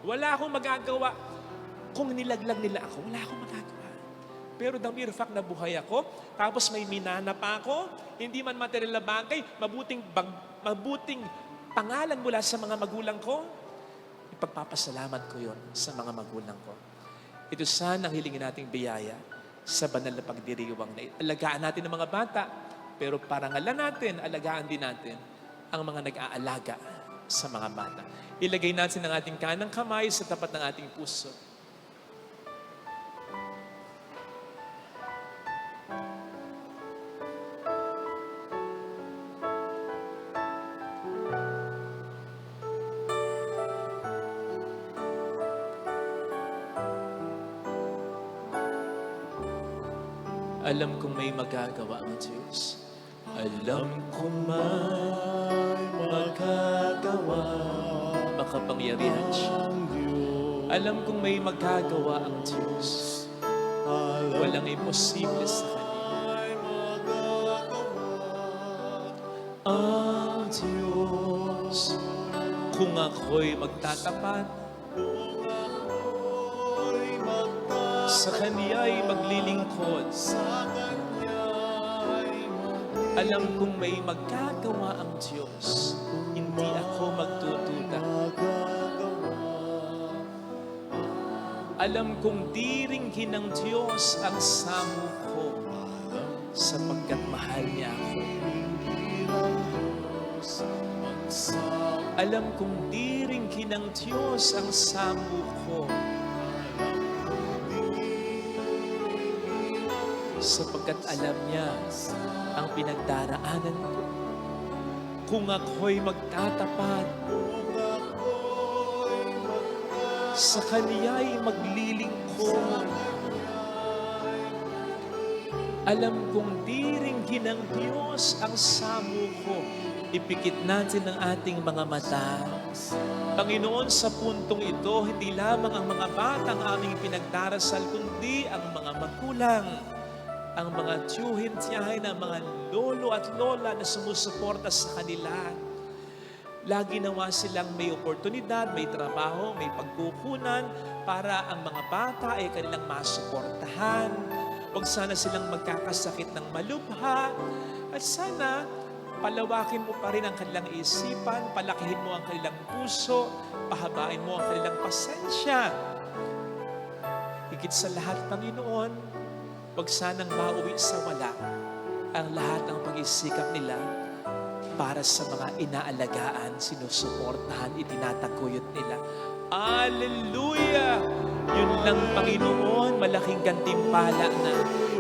Wala akong magagawa kung nilaglag nila ako. Wala akong magagawa. Pero the mere fact na buhay ako, tapos may minana pa ako, hindi man material na bagay, mabuting pangalan mula sa mga magulang ko, ipagpapasalamat ko yon sa mga magulang ko. Ito sana ang hilingin nating biyaya sa banal na pagdiriwang na alagaan natin ang mga bata, pero parangalan natin, alagaan din natin ang mga nag-aalaga sa mga bata. Ilagay natin ang ating kanang kamay sa tapat ng ating puso. Alam kong may magagawa ang Diyos. Alam kong may magagawa. makapangyarihan siya. Alam kong may magagawa ang Diyos. Walang imposible sa Kanya. Ang Diyos, kung ako'y magtatapat, sa Kanya'y maglilingkod. Alam kong may magagawa ang Diyos. Hindi ako magtutuda. Alam kong diringgin ng Diyos ang samo ko sapagkat mahal niya ako. Alam kong diringgin ng Diyos ang samo ko sapagkat alam niya ang pinagdaraanan ko. Kung ako'y magtatapat, sa Kaniya'y maglilingkod. Alam kong diringgin ng Diyos ang samo ko. Ipikit natin ang ating mga mata. Panginoon, sa puntong ito, hindi lamang ang mga bata ang aming pinagdarasal, kundi ang mga magulang, ang mga tiyuhin, tiyahin, ang mga lolo at lola na sumusuporta sa kanila. Lagi nawa silang may oportunidad, may trabaho, may pagkukunan para ang mga bata ay kanilang masuportahan. Huwag sana silang magkakasakit ng malubha. At sana palawakin mo pa rin ang kanilang isipan, palakihin mo ang kanilang puso, pahabain mo ang kanilang pasensya. Higit sa lahat, Panginoon, huwag sanang mauwi sa wala ang lahat ng pag-isikap nila para sa mga inaalagaan, sinusuportahan, itinataguyod nila. Hallelujah! Yun lang, Panginoon, malaking gantimpala na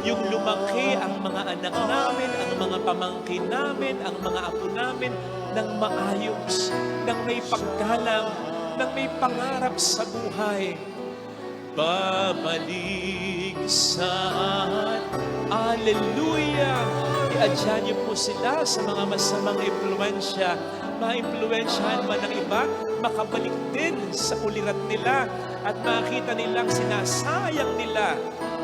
yung lumaki ang mga anak namin, ang mga pamangkin namin, ang mga apo namin ng maayos, ng may paggalang, ng may pangarap sa buhay. Babalik sa Hallelujah! Iadya niyo po sila sa mga masamang impluensya. Ma-impluensyahan man ng iba, makabalik din sa ulirat nila at makita nilang sinasayang nila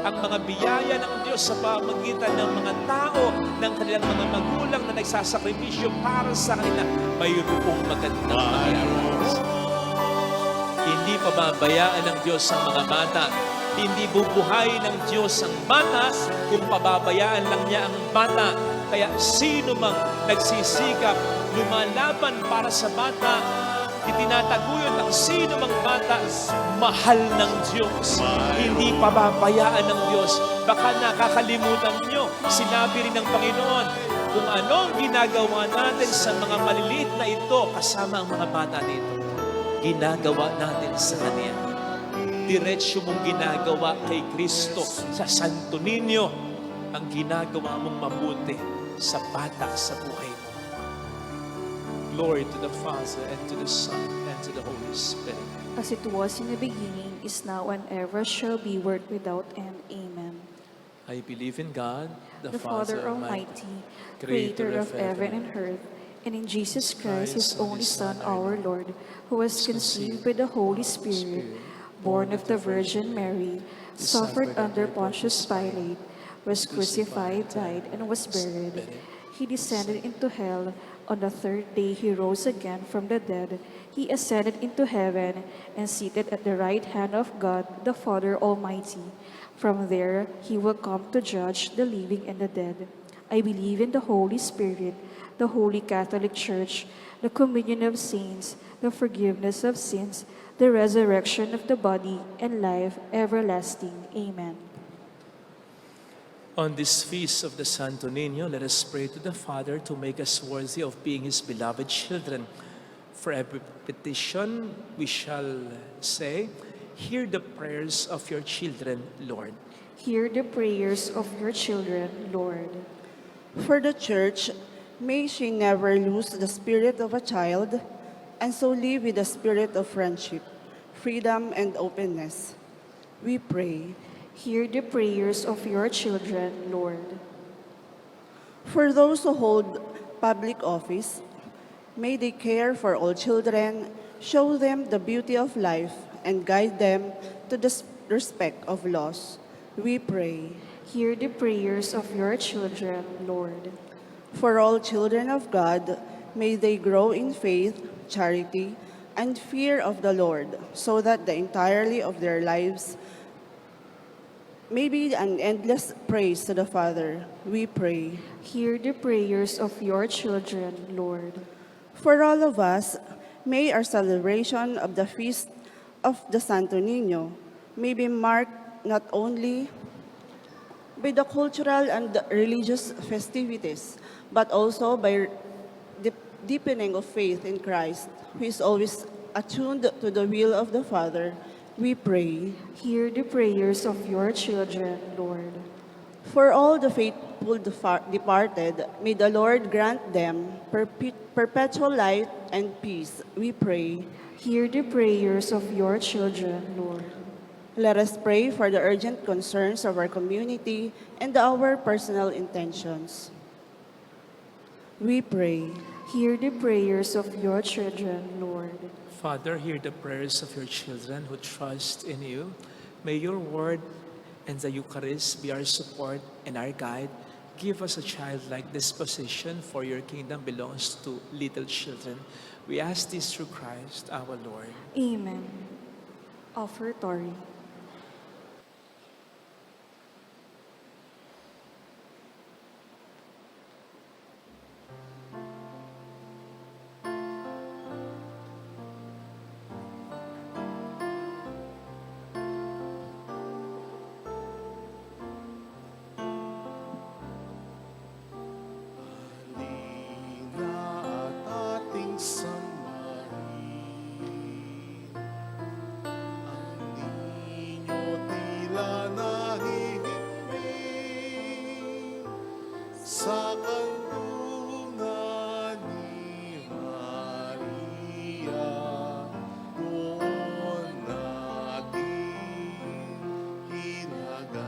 ang mga biyaya ng Diyos sa pamagitan ng mga tao, ng kanilang mga magulang na nagsasakripisyo para sa kanila. Mayroong magandang mangyayari. Hindi pababayaan ng Diyos ang mga bata. Hindi bubuhay ng Diyos ang bata kung pababayaan lang niya ang bata. Kaya sino mang nagsisikap, lumalaban para sa bata, itinataguyod ang sino mang bata, mahal ng Diyos. Hindi pababayaan ng Diyos. Baka nakakalimutan niyo, sinabi rin ng Panginoon, kung anong ginagawa natin sa mga maliliit na ito, kasama ang mga bata dito, ginagawa natin sa Kanya. Diretsyo mong ginagawa kay Kristo sa Santo Niño ang ginagawa mong mabuti sa bata sa buhay mo. Glory to the Father and to the Son and to the Holy Spirit. As it was in the beginning, is now, and ever shall be, world without end. Amen. I believe in God, The Father Almighty, creator of heaven and earth, and in Jesus Christ, His only Son, our Lord, who was conceived by the Holy Spirit, born of the Virgin Mary, suffered under Pontius Pilate, was crucified, died, and was buried. He descended into hell. On the third day He rose again from the dead. He ascended into heaven and seated at the right hand of God, the Father Almighty. From there He will come to judge the living and the dead. I believe in the Holy Spirit, the Holy Catholic Church, the communion of saints, the forgiveness of sins, the resurrection of the body, and life everlasting. Amen. On this feast of the Santo Niño, let us pray to the Father to make us worthy of being His beloved children. For every petition we shall say, hear the prayers of your children, Lord. Hear the prayers of your children, Lord. For the Church, may she never lose the spirit of a child, and so live with the spirit of friendship, freedom, and openness. We pray. Hear the prayers of your children, Lord. For those who hold public office, may they care for all children, Show them the beauty of life and guide them to the respect of laws. We pray. Hear the prayers of your children, Lord. For all children of God, may they grow in faith, charity, and fear of the Lord, so that the entirety of their lives may be an endless praise to the Father. We pray. Hear the prayers of your children, Lord. For all of us, may our celebration of the feast of the Santo Niño may be marked not only by the cultural and the religious festivities, but also by the deepening of faith in Christ, who is always attuned to the will of the Father. We pray. Hear the prayers of your children, Lord. For all the faithful departed, may the Lord grant them perpetual light and peace. We pray. Hear the prayers of your children, Lord. Let us pray for the urgent concerns of our community and our personal intentions. We pray. Hear the prayers of your children, Lord. Father, hear the prayers of your children who trust in you. May your word and the Eucharist be our support and our guide. Give us a childlike disposition, for your kingdom belongs to little children. We ask this through Christ our Lord. Amen. Offertory. Sa kandungan ni Maria, doon natin hinagay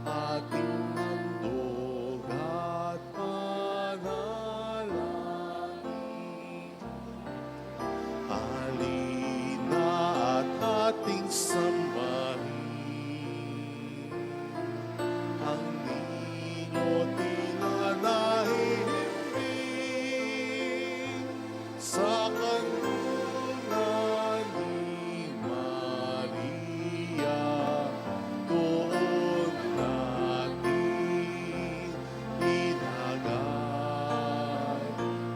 ating handog at panalangin. Halina at ating sambahin ang Niño tinanahimbing sa kandungan ni Maria. Doon natin inagay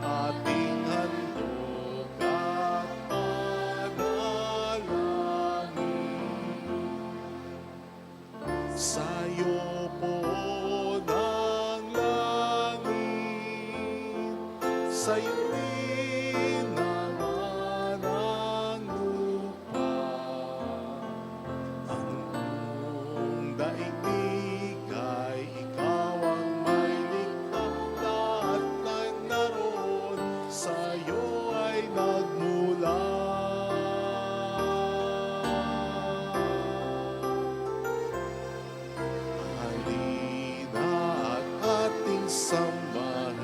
ating handog at panalangin. Sa'yo po ng langit, sa'yo rin naman ang lupa. Ang buong daigdig ay ikaw ang may likha, lahat na naroon sa'yo ay nagmula. Halina at ating sambahin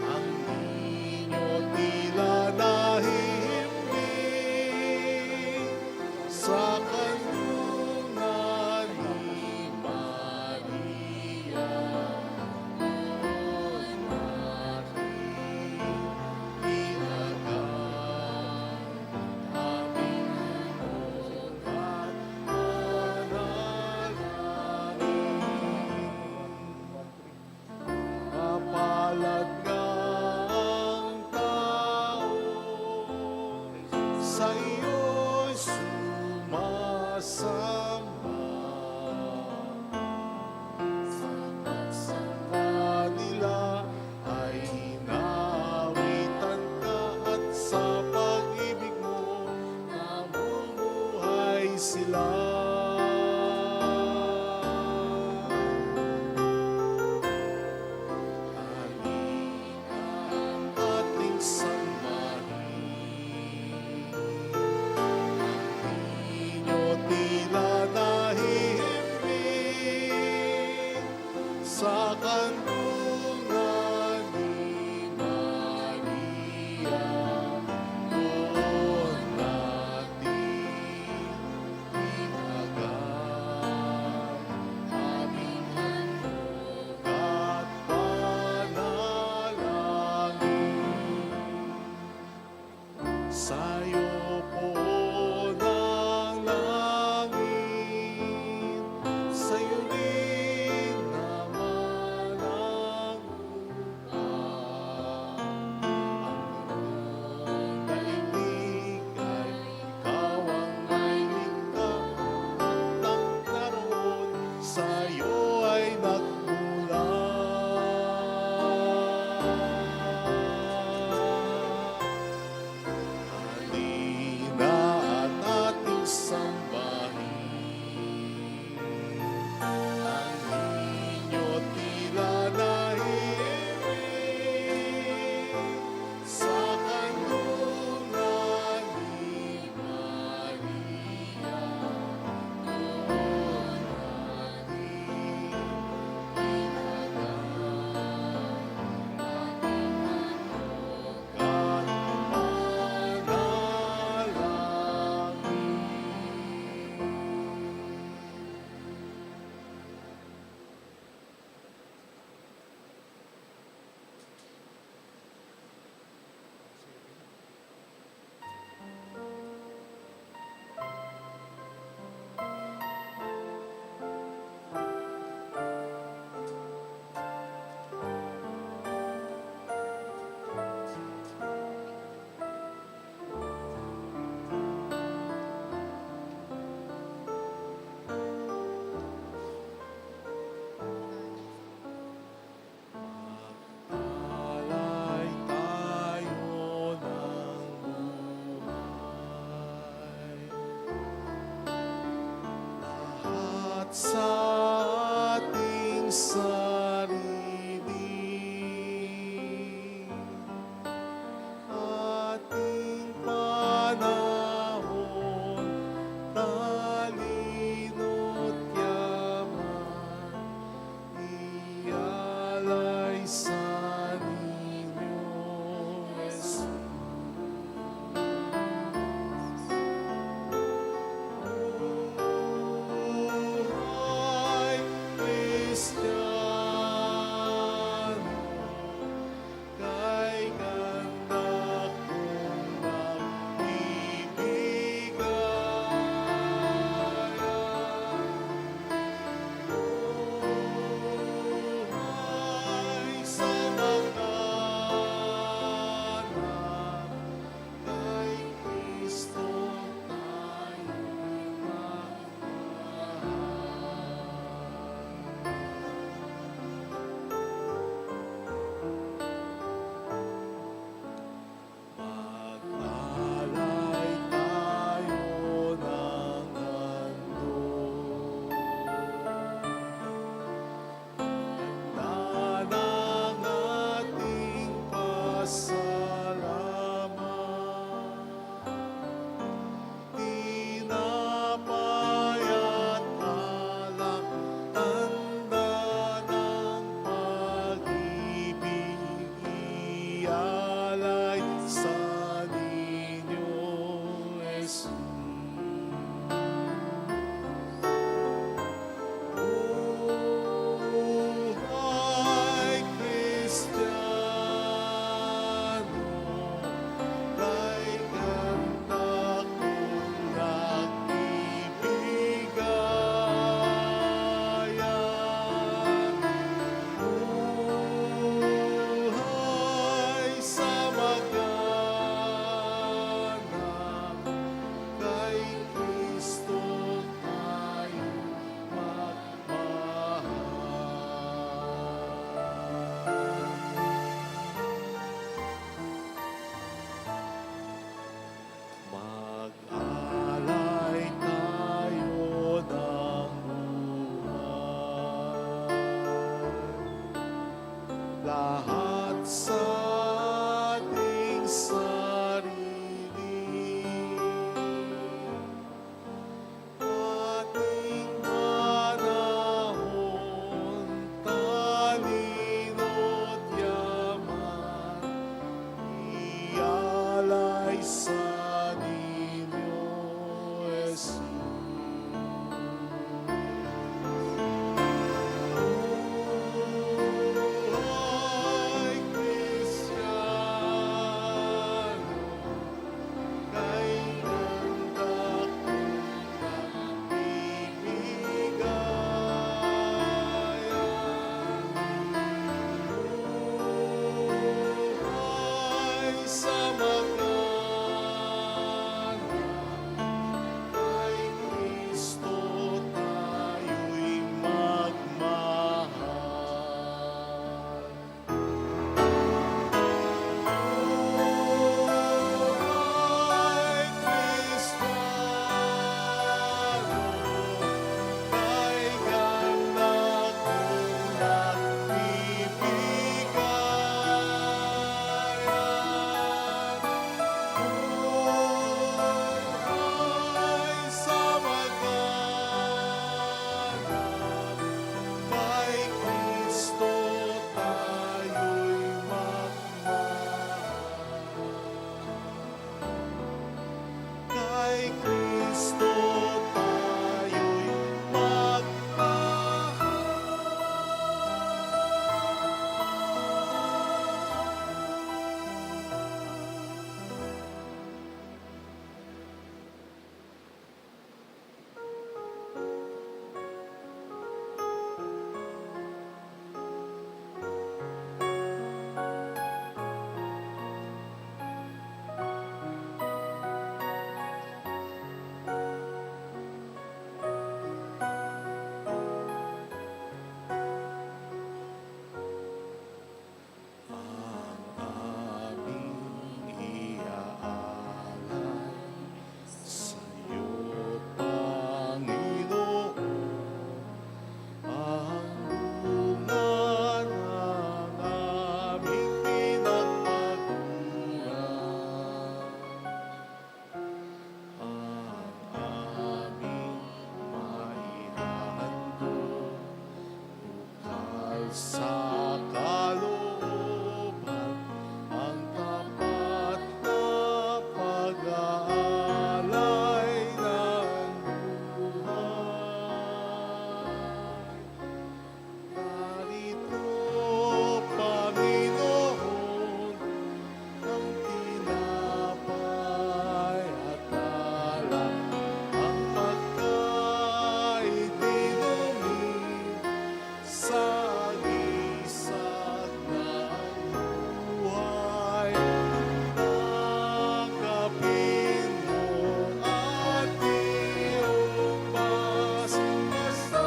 ang Niño tila nahihimbing sa kandungan ni Maria. Doon natin inagay aming handog at panalangin. Mapalad ka ang tao, sa iyo'y sumasamba. Sa pagsamba nila ay hinawitan ka, at sa pag-ibig mo namumuhay sila. Halina at ating sambahin ang Niño tila nahihimbing sa kandungan ni Maria. tayo ay nagmula. Halina at ating sambahin ang ninyo't tila nahihiling sa kanlungan ni Maria. Doon natin at manalangin. Alay tayo ng buhay. Lahat sa ating sarili, ating panahon, talino't yaman, ialay sa ninyo, Jesus. Buhay Kristiyano, kay ganda kong buhay sa magkanak, kay Kristo tayo'y maglalay tayo ng handog. Handa ng ating pasalamat, tinapay at alak, tanda ng pag-ibig, ialay sa ninyo, Jesus. Buhay Kristiyano, kay ganda kong nagbibigayan. Buhay sa magkanak, kay Kristo tayo mag-alay tayo ng buhay. Lahat sa ating sarili, ating panahon, talino't yaman, ialay sa ninyo, Jesus. Buhay Kristiyano, sa kalooban ang tapat na pag-aalay ng buhay. Narito, Panginoon, ang tinapay at alak, ang pagkain inumin sa gisag ng buhay. Tanggapin mo at iyong basbasan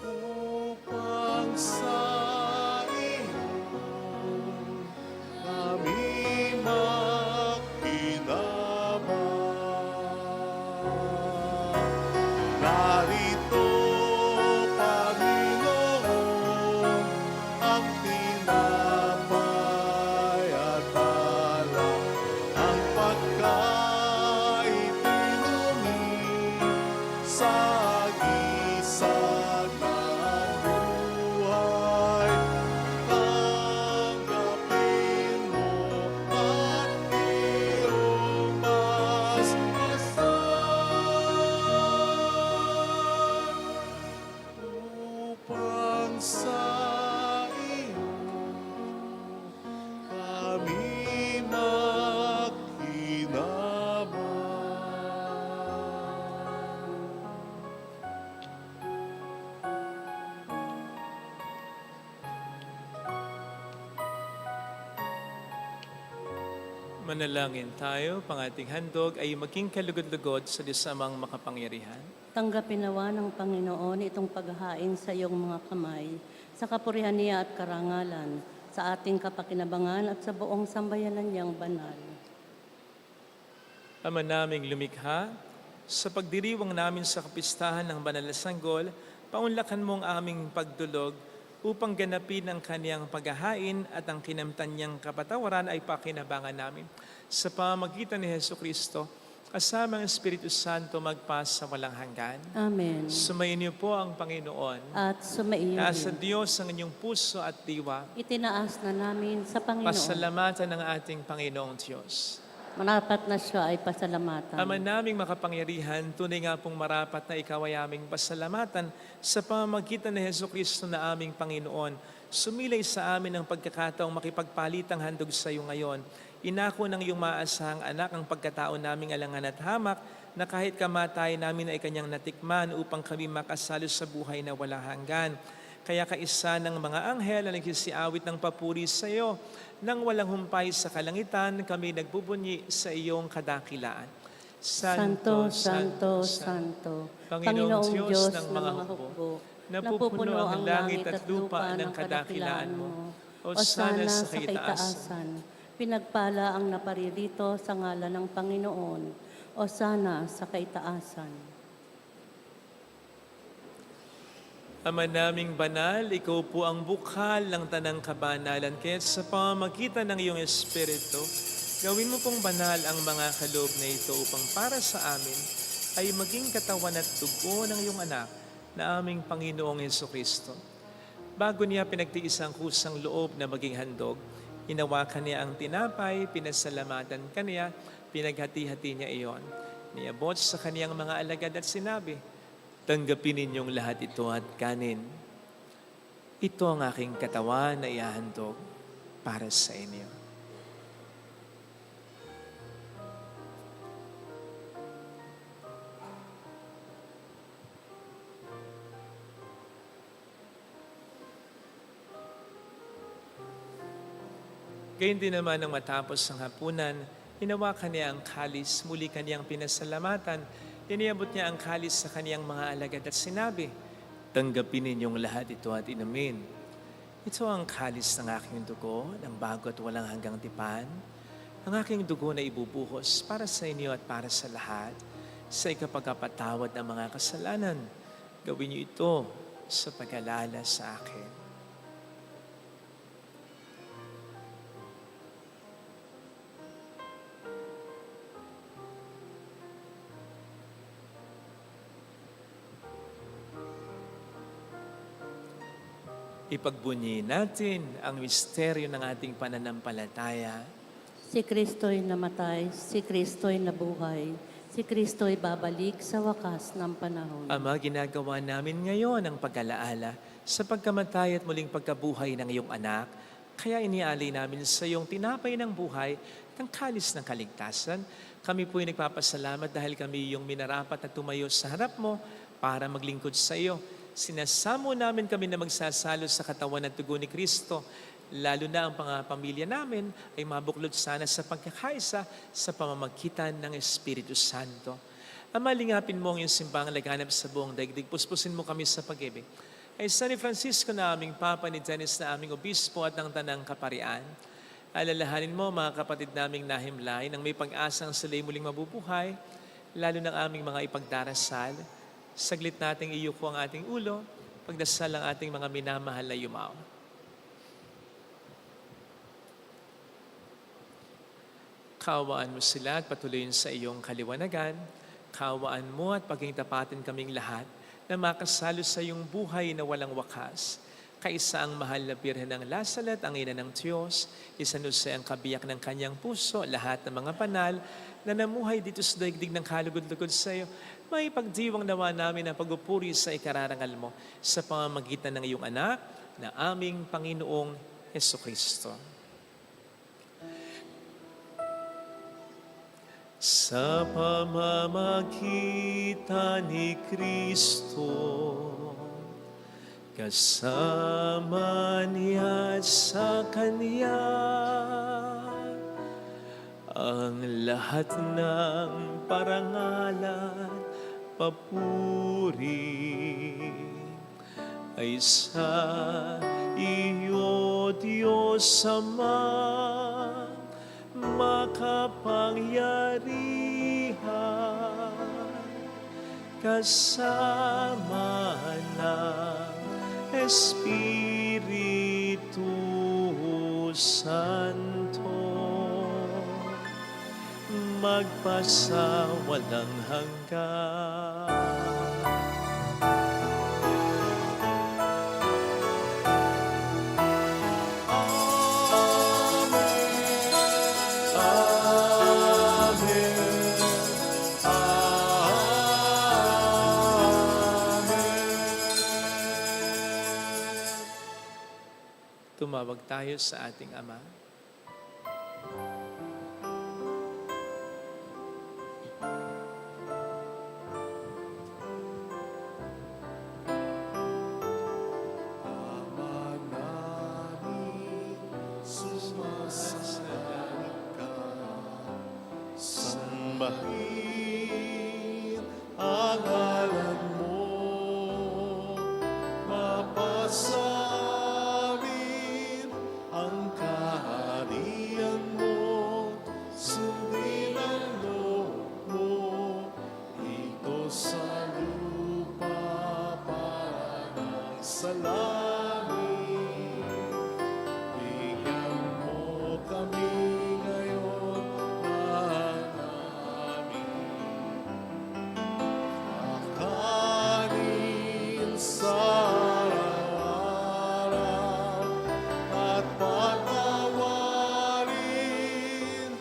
upang sa iyo kami makinabang. Narito, Panginoon, ang tinapay at alak, ang pagkain inumin sa gisag ng buhay. Tanggapin mo at iyong basbasan upang sa iyo kami makinabang. Manalangin tayo, pang ating handog ay maging kalugod-lugod sa Diyos Amang makapangyarihan. Tanggapin nawa ng Panginoon itong paghahain sa iyong mga kamay, sa kapurihan niya at karangalan, sa ating kapakinabangan at sa buong sambayanan niyang banal. Ama naming lumikha, sa pagdiriwang namin sa kapistahan ng banal na sanggol, paunlakan mo ang aming pagdulog upang ganapin ang kaniyang paghahain at ang kinamtan niyang kapatawaran ay pakinabangan namin. Sa pamamagitan ni Jesucristo, kasama ang Espiritu Santo magpas sa walang hanggan. Amen. Sumayin niyo po ang Panginoon. At sumaiyo Nasa din. Diyos ang inyong puso at diwa. Itinaas na namin sa Panginoon. Pasalamatan ng ating Panginoong Diyos. Marapat na siya ay pasalamatan. Ama naming makapangyarihan, tunay nga pong marapat na ikaw ay aming pasalamatan sa pamamagitan ni Jesucristo na aming Panginoon. Sumilay sa amin ang pagkakataong makipagpalitang handog sa iyo ngayon. Inako ng iyong maasahang anak ang pagkatao naming alangan at hamak na kahit kamatayan namin ay kanyang natikman upang kami makasalo sa buhay na walang hanggan. Kaya kaisa ng mga anghel na nagsisiawit ng papuri sa iyo, nang walang humpay sa kalangitan, kami nagbubunyi sa iyong kadakilaan. Santo, Santo, Santo, Panginoong Diyos ng mga hukbo, napupuno ang langit at lupa ng kadakilaan mo. Osana sa kaitaasan, pinagpala ang naparirito sa ngalan ng Panginoon. Osana sa kaitaasan. Ama naming banal, ikaw po ang bukal ng tanang kabanalan. Kaya sa pamamagitan ng iyong Espiritu, gawin mo pong banal ang mga kaloob na ito upang para sa amin ay maging katawan at dugo ng iyong anak na aming Panginoong Jesucristo. Bago niya pinagtiis ang kusang loob na maging handog, inawakan niya ang tinapay, pinasalamatan kaniya, pinaghati-hati niya iyon. Niabot sa kaniyang mga alagad at sinabi, tanggapin ninyong lahat ito at kanin. Ito ang aking katawan na ihahandog para sa inyo. Gayun din naman nang matapos ang hapunan, hinawakan niya ang kalis, muli kaniyang pinasalamatan, iniabot niya ang kalis sa kaniyang mga alagad at sinabi, tanggapin ninyong lahat ito at inumin. Ito ang kalis ng aking dugo, ng bago at walang hanggang tipan. Ang aking dugo na ibubuhos para sa inyo at para sa lahat, sa ikapagpatawad ng mga kasalanan. Gawin niyo ito sa pag-alala sa akin. Ipagbunyi natin ang misteryo ng ating pananampalataya. Si Kristo'y namatay, si Kristo'y nabuhay, si Kristo'y babalik sa wakas ng panahon. Ama, ginagawa namin ngayon ang pag-alaala sa pagkamatay at muling pagkabuhay ng iyong anak. Kaya inialay namin sa iyong tinapay ng buhay ng kalis ng kaligtasan. Kami po'y nagpapasalamat dahil kami iyong minarapat na tumayo sa harap mo para maglingkod sa iyo. Sinasamo namin kami na magsasalo sa katawan at dugo ni Kristo. Lalo na ang mga pamilya namin ay mabuklod sana sa pagkakaisa sa pamamagitan ng Espiritu Santo. Ama, lingapin mo ang iyong simbang laganap sa buong daigdig. Puspusin mo kami sa pag-ibig. Ay San Francisco na aming Papa, ni Dennis na aming Obispo at ng Tanang Kaparian. Alalahanin mo mga kapatid naming nahimlay nang may pag-asang sila'y muling mabubuhay, lalo ng aming mga ipagdarasal. Saglit nating iyuko ang ating ulo, pagdasal ang ating mga minamahal na yumao. Kaawaan mo sila at patuloyin sa iyong kaliwanagan. Kaawaan mo at paging tapatin kaming lahat na makasalo sa iyong buhay na walang wakas. Kaisa ang mahal na Birhen ng Lasalet, ang ina ng Diyos, isanusay ang kabiyak ng kanyang puso, lahat ng mga banal na namuhay dito sa daigdig ng kalugod-lugod sa iyo. May pagdiwang nawa namin ang pagupuri sa ikararangal mo sa pamamagitan ng iyong anak na aming Panginoong Hesukristo. Sa pamamagitan ni Kristo, kasama niya sa Kanya, ang lahat ng parangalan, papuri ay sa iyo, Diyos Ama, makapangyarihan, kasama ng Espiritu Santo, magpasawalang hanggan. Tumawag tayo sa ating Ama. Ama namin, sumasalang ka. Sambahin ang ngalan mo. Mapasarin ang kaharian mo. Sundin ang loob mo dito sa lupa parang sa langit. Bigyan mo kami ngayon ng aming kakanin sa araw-araw at patawarin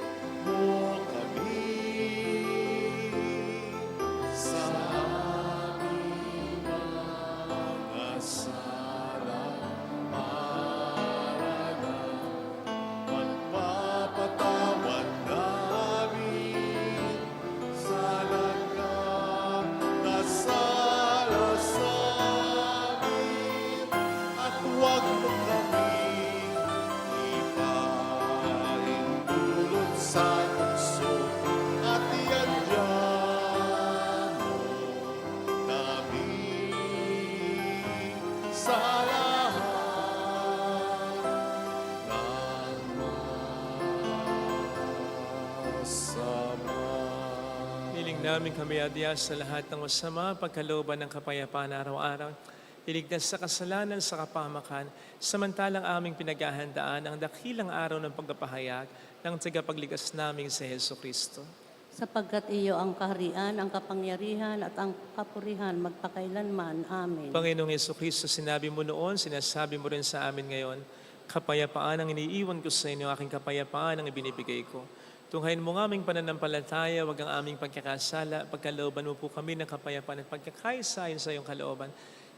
mo kami sa aming mga sala para na pagpapatawad namin sa nagkakasala sa amin at huwag mo kami ipaintulot sa tukso at iadyan mo kami sa lahat ng masama. Hiling namin kami adya sa lahat ng masama, pagkalooban ng kapayapaan araw-araw, iligtas sa kasalanan sa kapahamakan, samantalang aming pinaghahandaan ang dakilang araw ng pagpapahayag ng tagapagligtas naming si Jesu Kristo. sapagkat iyo ang kaharian, ang kapangyarihan at ang kapurihan magpakailanman. Amen. Panginoong Jesucristo, sinabi mo noon, sinasabi mo rin sa amin ngayon, kapayapaan ang iniiwan ko sa inyo, aking kapayapaan ang ibinibigay ko. Tunghayin mo ng aming pananampalataya, wag ang aming pagkakasala, pagkalooban mo po kami ng kapayapaan at pagkakaisahin sa iyong kalooban.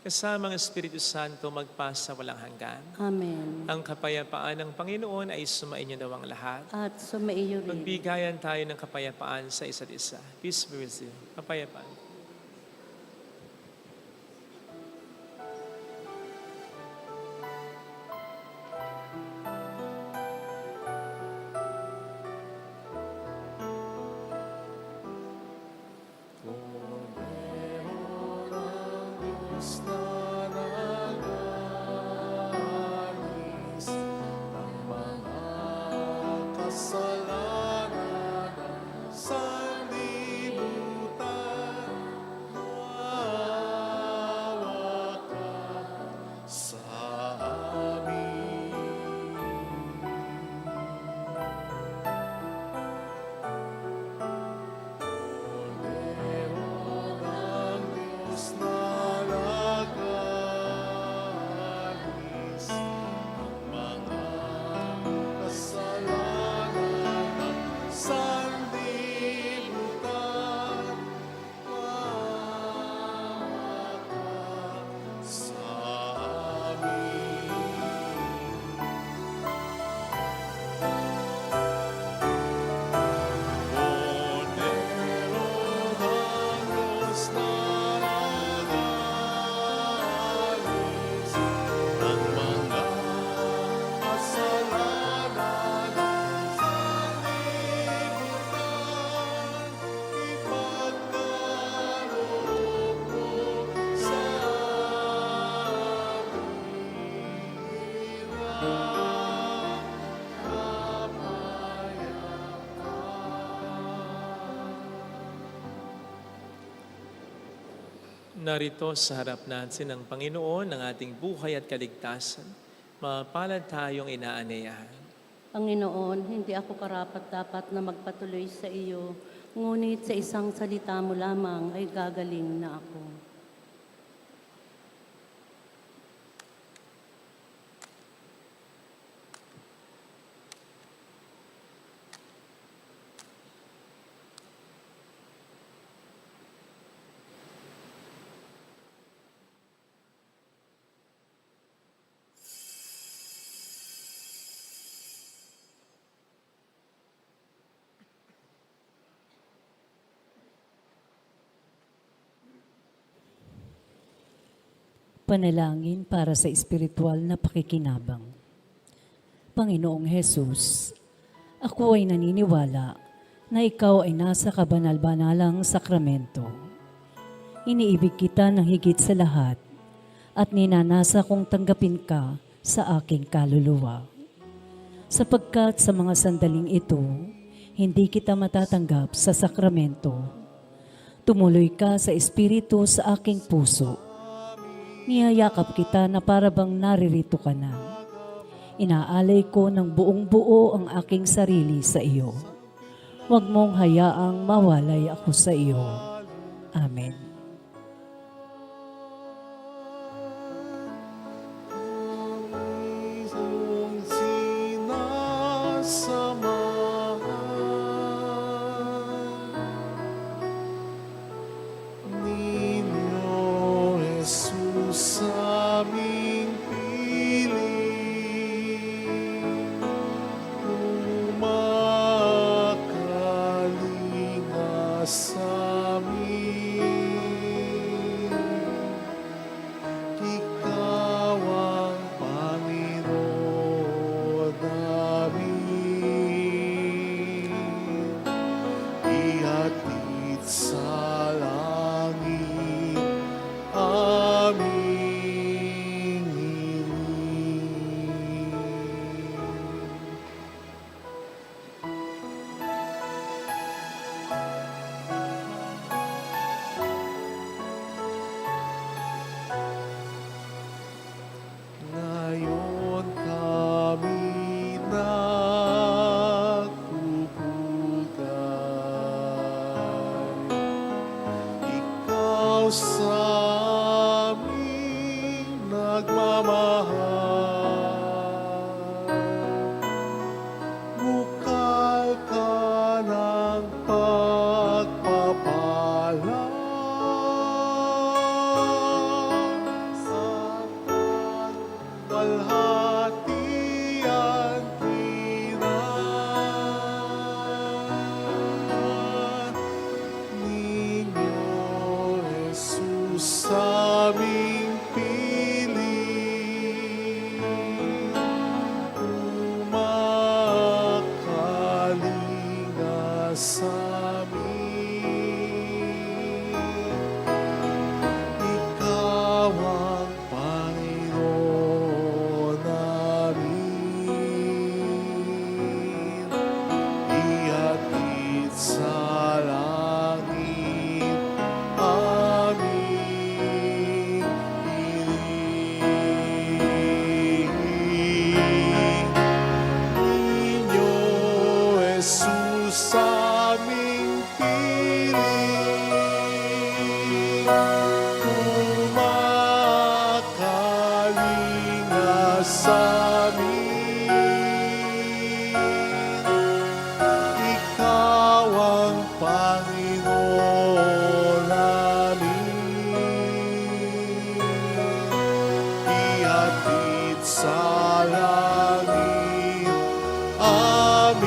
Kasama ang Espiritu Santo magpasa walang hanggan. Amen. Ang kapayapaan ng Panginoon ay sumainyo daw ang lahat. At sumaiyo rin. Magbigayan tayo ng kapayapaan sa isa't isa. Peace be with you. Kapayapaan. Kasalanan sa libutan, maawa ka sa amin. Cordero ng Diyos na nag-aalis, ang mga kasalanan ng sanlibutan, maawa ka sa amin. Cordero ng Diyos na nag-aalis, ang mga kasalanan ng sanlibutan, ipagkaloob mo sa Narito sa harap natin ang Panginoon ng ating buhay at kaligtasan. Mapalad tayong inaanyayahan. Panginoon, hindi ako karapat-dapat na magpatuloy sa iyo, ngunit sa isang salita mo lamang ay gagaling na ako. Panalangin para sa espiritual na pakikinabang. Panginoong Hesus, ako ay naniniwala na ikaw ay nasa kabanal-banalang sakramento. Iniibig kita ng higit sa lahat at ninanasa kong tanggapin ka sa aking kaluluwa. Sapagkat sa mga sandaling ito, hindi kita matatanggap sa sakramento. Tumuloy ka sa espiritu sa aking puso. Niyayakap kita na parabang naririto ka na. Inaalay ko ng buong buo ang aking sarili sa iyo. Huwag mong hayaang mawalay ako sa iyo. Amen. Isang sinasamahan ninyo, Jesus, sa aming piling, umakalinga sa amin. aming piling, umakalinga sa amin. Ikaw ang Panginoon namin, ihatid sa langit aming hiling. Ninyo, Jesus, aming piling, kumakalinga sa amin. Ikaw ang Panginoon namin, ihatid sa langit aming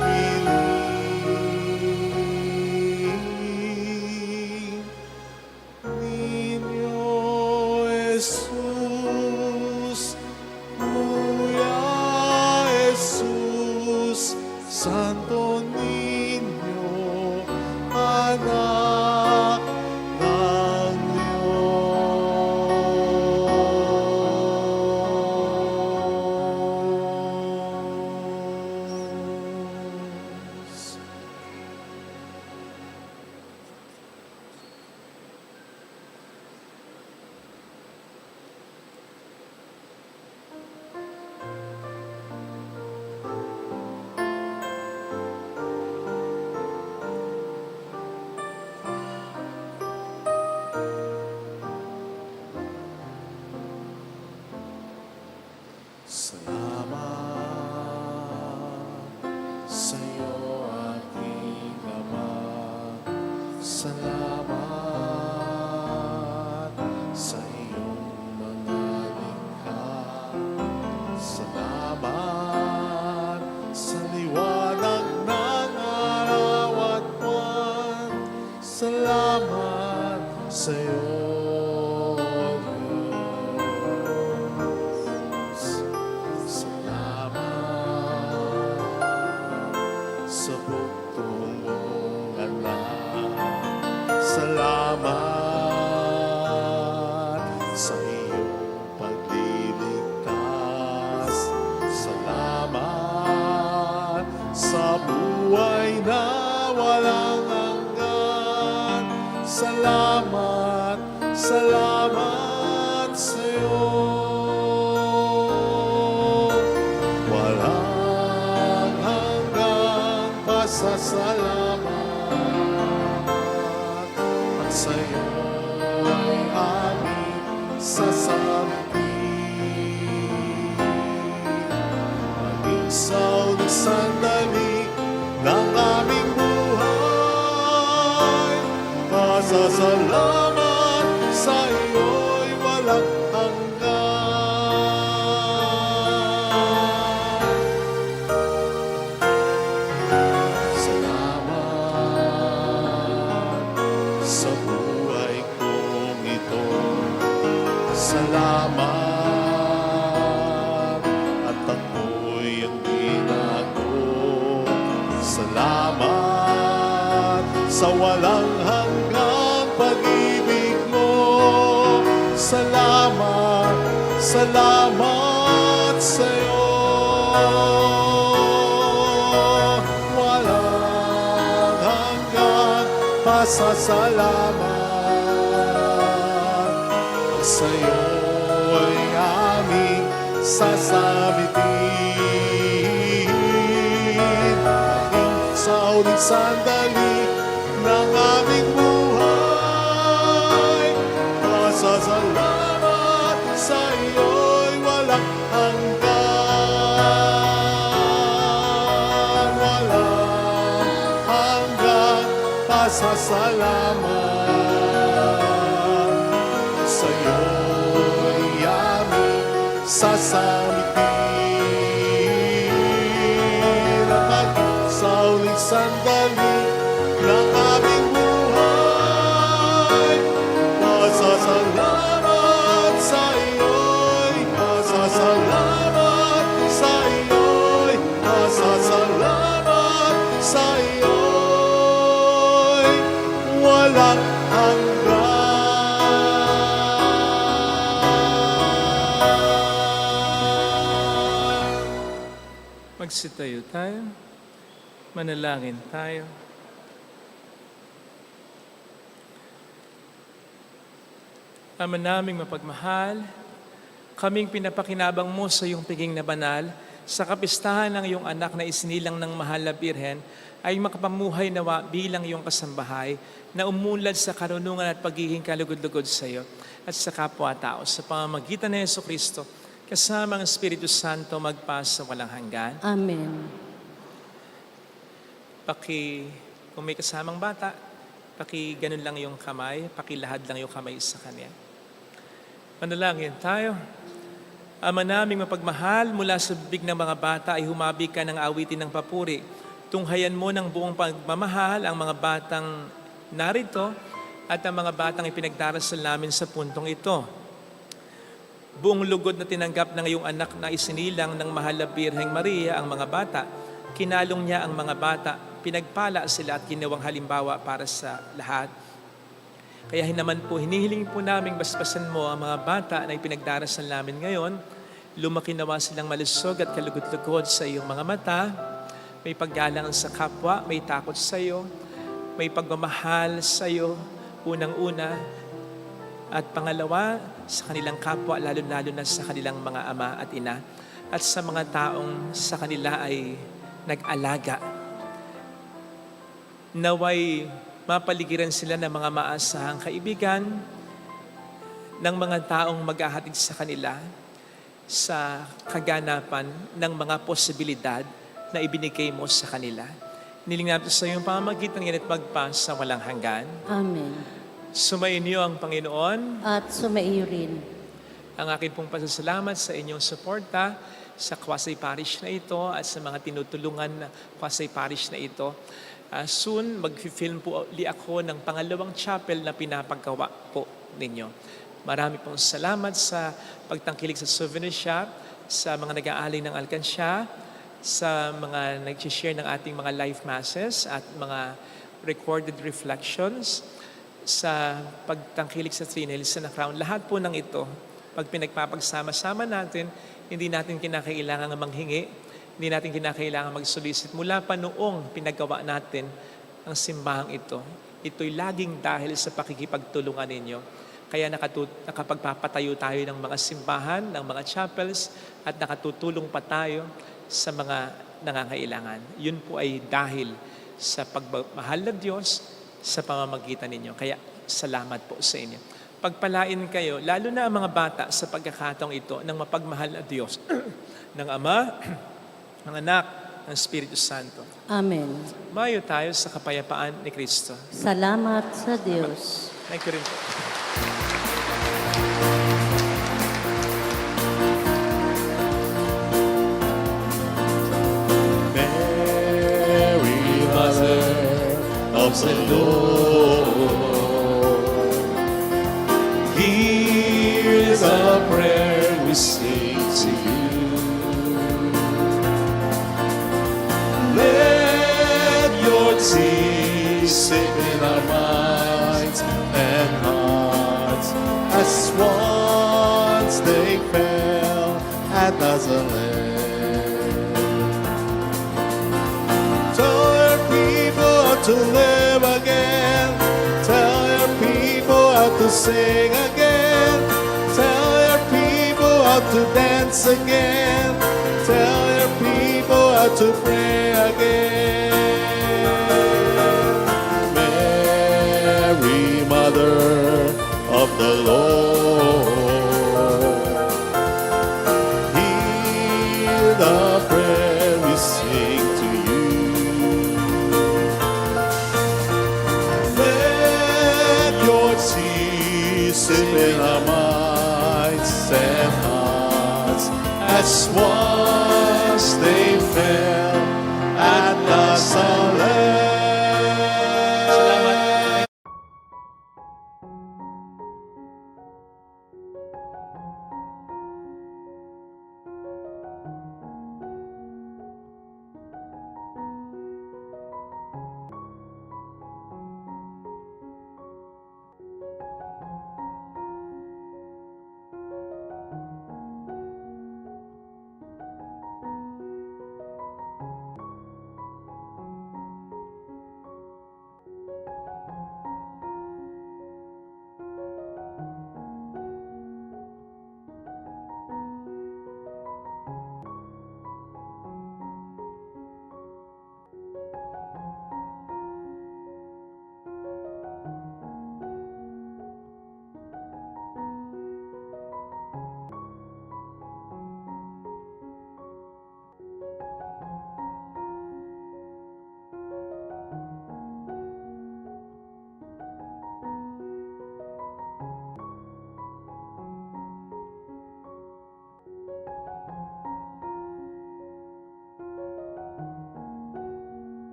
piling. Ninyo, Jesus, Kuya Jesus, Santo Niño, anak ng Diyos. Salamat sa'yo, aking Ama. Salamat sa iyong mga likha. Salamat sa liwanag ng araw at buwan. Salamat sa iyo, Diyos. Salamat sa bugtong mong anak. Salamat sa iyong pagliligtas. Salamat sa buhay na walang hanggan. Salamat, salamat sa iyo. Walang hanggang pasasalamat at sa iyo ay aming sasabihin. Maging sa uling sandali ng aming buhay, pasasalamat sa iyo'y walang hanggan. Salamat sa buhay kong ito. Salamat at ako'y ang binago. Salamat sa walang hanggang pag-ibig mo. Salamat, salamat sa iyo. Walang hanggang pasasalamat sa iyo ay aming sasabitin. Maging sa uling sandali ng aming buhay, pasasalamat sa iyo'y walang hanggan. Walang hanggang pasasalamat sa iyo'y aming sasamitin. At maging sa uling sandali ng aming buhay, Magsitayo tayo. Manalangin tayo. Ama naming mapagmahal, kaming pinapakinabang mo sa iyong piging na banal, sa kapistahan ng iyong anak na isinilang ng mahal na Birhen, ay makapamuhay nawa bilang iyong kasambahay na umunlad sa karunungan at pagiging kalugod-lugod sa iyo at sa kapwa-tao sa pamamagitan ni Jesucristo kasama ang Espiritu Santo magpasa walang hanggan. Amen. Kung may kasamang bata, ganun lang yung kamay, pakilahad lang yung kamay sa kanya. Manalangin tayo. Ama naming mapagmahal, mula sa bibig ng mga bata ay humabi ka ng awitin ng papuri. Tunghayan mo ng buong pagmamahal ang mga batang narito at ang mga batang ipinagdarasal namin sa puntong ito. Buong lugod na tinanggap ng iyong anak na isinilang ng mahal na Birheng Maria ang mga bata. Kinalong niya ang mga bata, pinagpala sila at ginawang halimbawa para sa lahat. Kaya naman po, hinihiling po namin basbasan mo ang mga bata na ipinagdarasal namin ngayon. Lumaki nawa silang malusog at kalugod-lugod sa iyong mga mata. May paggalang sa kapwa, may takot sa iyo, may pagmamahal sa iyo, unang-una. At pangalawa, sa kanilang kapwa, lalo-lalo na sa kanilang mga ama at ina. At sa mga taong sa kanila ay nag-alaga. Naway mapaligiran sila ng mga maasahang kaibigan, ng mga taong maghahatid sa kanila sa kaganapan ng mga posibilidad na ibinigay mo sa kanila. Niling natin sa iyong pamamagitan yan at magpasa walang hanggan. Amen. Sumainyo ang Panginoon. At sumaiyo rin. Ang akin pong pasasalamat sa inyong suporta sa Kwasay Parish na ito at sa mga tinutulungan na Kwasay Parish na ito. Soon, mag-film po uli ako ng pangalawang chapel na pinapagawa po ninyo. Marami pong salamat sa pagtangkilik sa souvenir shop, sa mga nag-aalay ng alkansya, sa mga nag-share ng ating mga live masses at mga recorded reflections, sa pagtangkilik sa Three Nails na Crown. Lahat po ng ito, pag pinagpapagsama-sama natin, hindi natin kinakailangan manghingi, hindi natin kinakailangan mag-solicit. Mula pa noong pinagawa natin ang simbahang ito, ito'y laging dahil sa pakikipagtulungan ninyo. Kaya nakapagpapatayo tayo ng mga simbahan, ng mga chapels, at nakatutulong pa tayo sa mga nangangailangan. Yun po ay dahil sa pagmahal ng Diyos sa pamamagitan ninyo. Kaya salamat po sa inyo. Pagpalain kayo, lalo na ang mga bata sa pagkakataong ito ng mapagmahal na Diyos, ng Ama, ng Anak, ng Espiritu Santo. Amen. Mayo tayo sa kapayapaan ni Kristo. Salamat sa Diyos. Thank you rin po. Mary, Mother of the Lord, hear the prayer we sing to you. Let your tears sink in our minds and hearts as once they fell at Nazareth. Tell your people how to live again. Tell your people how to sing again. Tell your people how to dance again. Tell your people how to pray again. Mary, Mother of the Lord, hear the prayer we sing to you. Let your tears sink in our minds and hearts as one